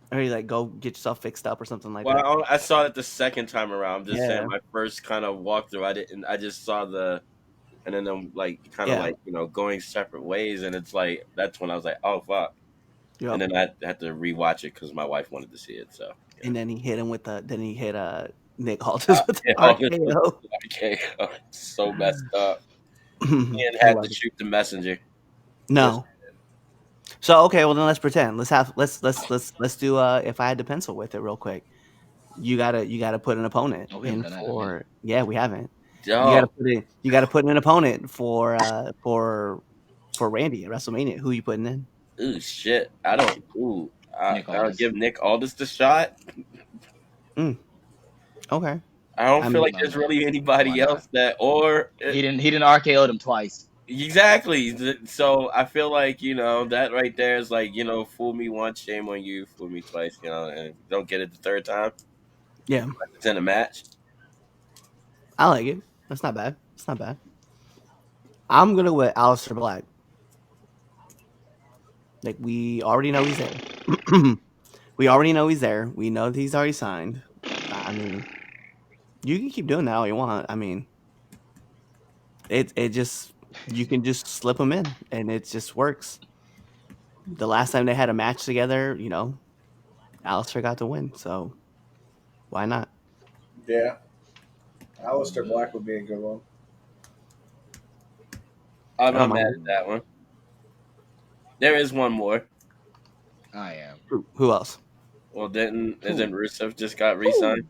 or he's like, "Go get yourself fixed up," or something like that. Well, I saw it the second time around. I'm just Yeah. saying, my first kind of walkthrough, I didn't. I just saw and then I'm like kind of Yeah. like going separate ways, and it's like that's when I was like, oh fuck. Yep. And then I had to rewatch it because my wife wanted to see it. So And then he hit him with Nick Aldis with the yeah, RKO. okay, it's so messed up. He He had was. to shoot the messenger. No. So okay, well then let's pretend. Let's do if I had to pencil with it real quick. You gotta put an opponent Oh, we haven't in done that, for we haven't. Yo, You gotta put in an opponent for Randy at WrestleMania. Who you putting in? ooh shit! I don't. Ooh, Nick I'll Aldis. give Nick Aldis the shot. Okay. I don't I'm feel like not- there's really anybody why not? else that or He didn't RKO'd him twice. exactly. So I feel like that right there is like fool me once, shame on you. Fool me twice, and don't get it the third time. Yeah. It's in a match. I like it. That's not bad. It's not bad. I'm gonna go with Aleister Black. Like we already know he's there. We already know he's there. We know that he's already signed. I mean, you can keep doing that all you want. I mean, it just you can just slip him in, and it just works. The last time they had a match together, Aleister got to win. So why not? Yeah. Aleister Black would be a good one. I'm I don't not mad mind. at that one. There is one more. I am. Who else? Well, isn't Rusev just got re-signed?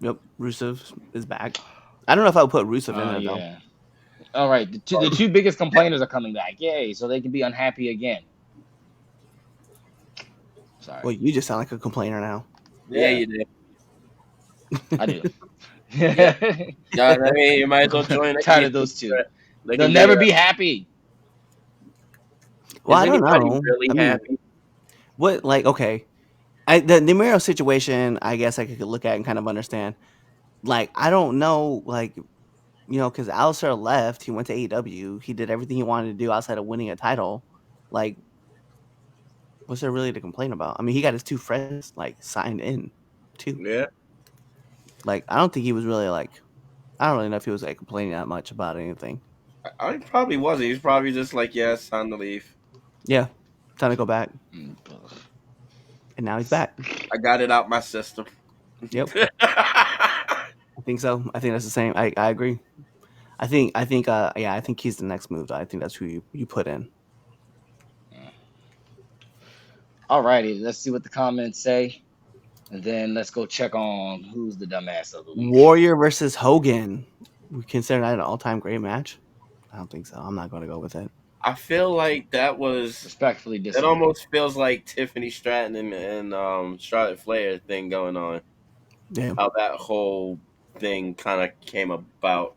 Yep, Rusev is back. I don't know if I would put Rusev in there though. Yeah. All right. The two biggest complainers are coming back. Yay! So they can be unhappy again. Sorry. Well, you just sound like a complainer now. Yeah, you do. I do. Yeah, I mean, you might as well join. Tired of those two. They They'll can never be be happy. Well, Is I don't anybody know. really I mean, happy? what okay? The Miro situation, I guess I could look at and kind of understand. Like, I don't know, like, because Aleister left, he went to AEW, he did everything he wanted to do outside of winning a title. Like, what's there really to complain about? I mean, he got his two friends like signed in, too. Yeah. Like, I don't think he was really like, I don't really know if he was like complaining that much about anything. I probably wasn't. He was probably just like, yeah, it's time to leave. Yeah, time to go back, and now he's back. I got it out my system. Yep. I think so. I think that's the same. I agree. I think he's the next move. I think that's who you put in. Alrighty, let's see what the comments say. And then let's go check on who's the dumbass of the week. Warrior versus Hogan. We consider that an all-time great match? I don't think so. I'm not going to go with it. I feel like that was Respectfully It disagree. almost feels like Tiffany Stratton and Charlotte Flair thing going on. Yeah. How that whole thing kind of came about.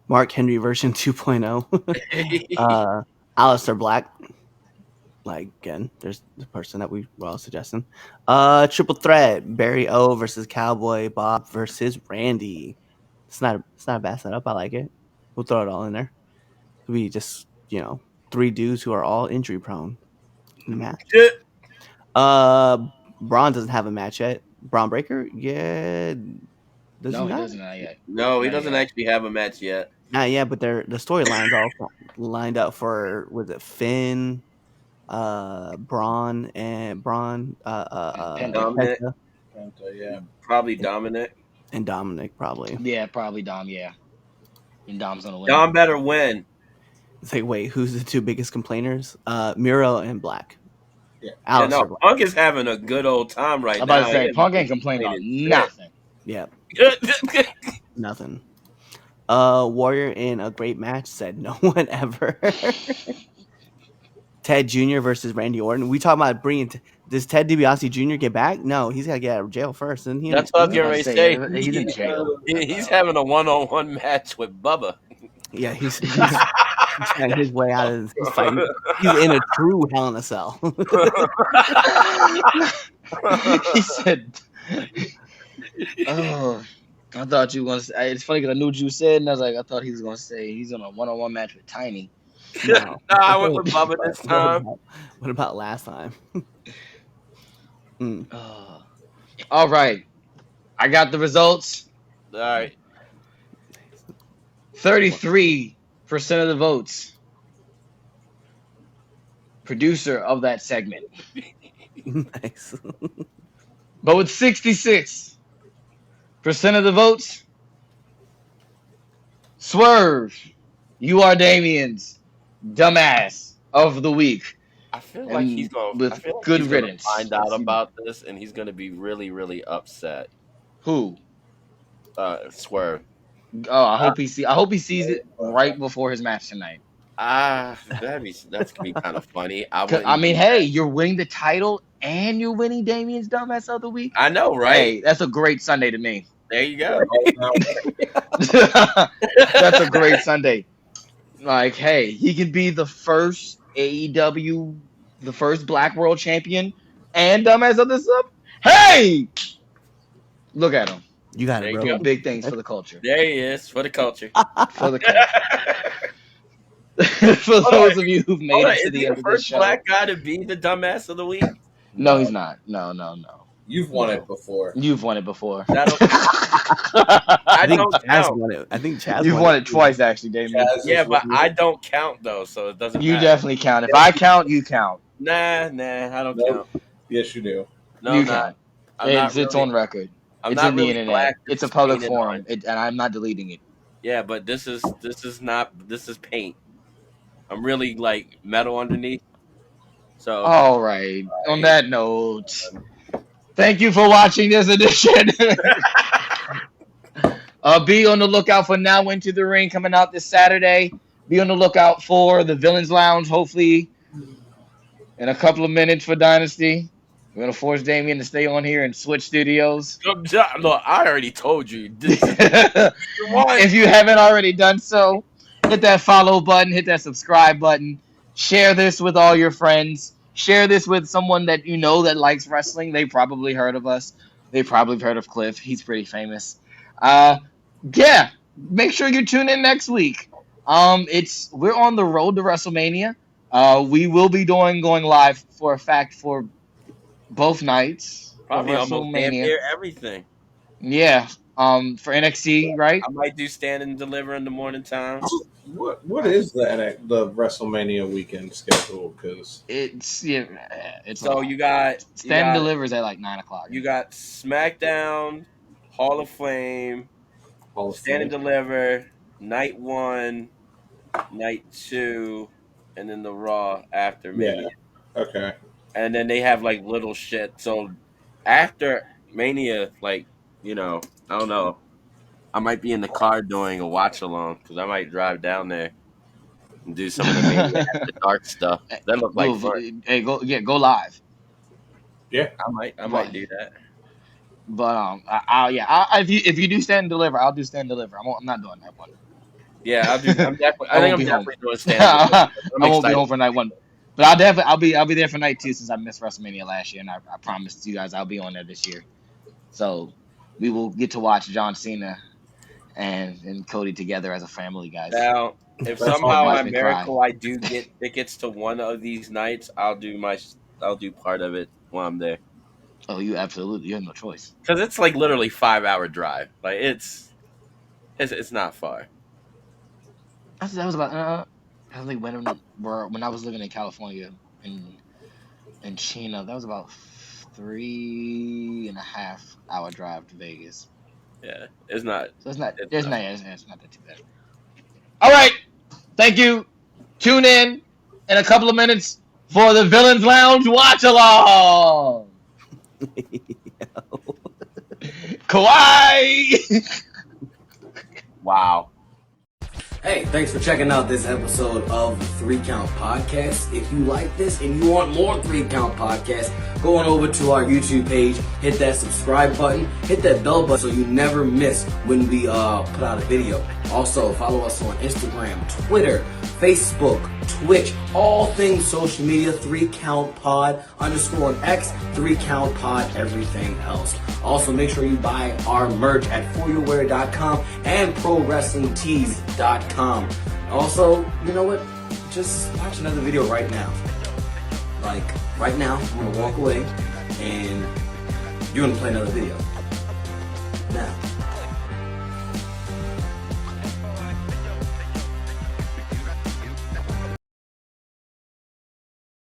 Mark Henry version 2.0. Aleister Black. Like, again, there's the person that we were all suggesting. Triple threat. Barry O versus Cowboy Bob versus Randy. It's not a bad setup. I like it. We'll throw it all in there. We just, three dudes who are all injury prone in the match. Braun doesn't have a match yet. Braun Breaker, yeah. No, he doesn't not yet. No, he doesn't actually have a match yet. Not yet, but the storylines all lined up for, was it Finn, Braun, and Dominic. Penta, Yeah. Probably Dominic. and Dominic, probably. Yeah, probably Dom, yeah. And Dom's gonna win. Dom better win. It's like, wait, who's the two biggest complainers? Miro and Black. Yeah. Yeah, Aleister no, Black. Punk is having a good old time right I'm now. about to say, Punk ain't complaining about nothing. Yeah, nothing. nothing. Warrior in a great match said no one ever. Ted Jr. versus Randy Orton. We talking about bringing. Does Ted DiBiase Jr. get back? No, he's got to get out of jail first. And That's what I was getting ready to say. He's in jail. He's having a one-on-one match with Bubba. Yeah, he's trying his way out of this fight. He's in a true Hell in a Cell. He said, "Oh, I thought you were gonna say." It's funny because I knew what you said, and I was like, I thought he was gonna say he's on a one-on-one match with Tiny. No. I went with Bubba this time. What about last time? All right, I got the results. All right. 33% of the votes. Producer of that segment. Nice. But with 66% of the votes, Swerve, you are Damien's dumbass of the week. I feel like he's going with good riddance. Find out about this, and he's going to be really, really upset. Who? Swerve. Oh, I hope he sees it right before his match tonight. That's gonna be kind of funny. I mean, hey, you're winning the title and you're winning Damien's dumbass of the week. I know, right? Hey, that's a great Sunday to me. There you go. That's a great Sunday. Like, hey, he can be the first AEW, the first Black World Champion, and dumbass of the sub. Hey, look at him. You got There it, you bro. go. Doing big things for the culture. There he is for the culture. For the culture. For those of you who've made Hold on, it to is the he end the of this first show. black guy to be the dumbass of the week? No, he's not. No. You've won it before. You've won it before. That'll- I I think don't Chaz count. won it. I think Chaz You've won won it it twice, actually, Damien. Chaz Yeah, is but winning. I don't count though, so it doesn't You matter. definitely count. If I count, you count. Nah, I don't Nope. count. Yes, you do. No, You I'm not. count. I'm not It's really, on record. I'm It's not in the really internet. black, It's a just public painted forum, on. and I'm not deleting it. Yeah, but this is paint. I'm really like metal underneath. So All right. On that note, thank you for watching this edition. Be on the lookout for Now Into the Ring coming out this Saturday. Be on the lookout for the Villains Lounge, hopefully in a couple of minutes for Dynasty. We're gonna force Damien to stay on here and switch studios. look, I already told you. This is you want. If you haven't already done so, hit that follow button, hit that subscribe button, share this with all your friends, share this with someone that you know that likes wrestling. They probably heard of us. They probably heard of Cliff. He's pretty famous. Yeah, make sure you tune in next week. We're on the road to WrestleMania. We will be going live for a fact for both nights of Probably almost damn WrestleMania. near everything. Yeah. For NXT, right? I might do stand and deliver in the morning time. What is the WrestleMania weekend schedule? Because It's So you got Stand and delivers at like 9:00. You got SmackDown, Hall of Fame, Stand and Deliver, Night 1, Night 2, and then the Raw after Mania. Okay. And then they have like little shit. So after Mania, like, I don't know. I might be in the car doing a watch along because I might drive down there and do some of the Mania after dark stuff. That look like fun. Hey, go live. Yeah, I might do that. But if you do Stand and Deliver, I'll do Stand and Deliver. I'm not doing that one. Yeah, I'll do. I'm definitely. I think I'm definitely doing stand. I won't be home for night 1, but I'll be there for night 2 since I missed WrestleMania last year, and I promised you guys I'll be on there this year. So we will get to watch John Cena and Cody together as a family, guys. Now, if somehow by miracle I do get tickets to one of these nights, I'll do part of it while I'm there. Oh, you have no choice. Because it's like literally 5-hour drive. Like it's not far. That was about. I think when I was living in California in Chino, that was about 3.5-hour drive to Vegas. Yeah, it's not. So it's not that too bad. All right, thank you. Tune in a couple of minutes for the Villains Lounge watch along. Kawhi. Wow. Hey, thanks for checking out this episode of the 3 Count Podcast. If you like this and you want more 3 Count Podcasts, go on over to our YouTube page, hit that subscribe button, hit that bell button so you never miss when we put out a video. Also, follow us on Instagram, Twitter, Facebook, Twitch, all things social media, 3 Count Pod, _ X, 3 Count Pod, everything else. Also, make sure you buy our merch at foryourwear.com and prowrestlingtees.com. Also, you know what? Just watch another video right now. Like, right now, I'm going to walk away and you're going to play another video. Now.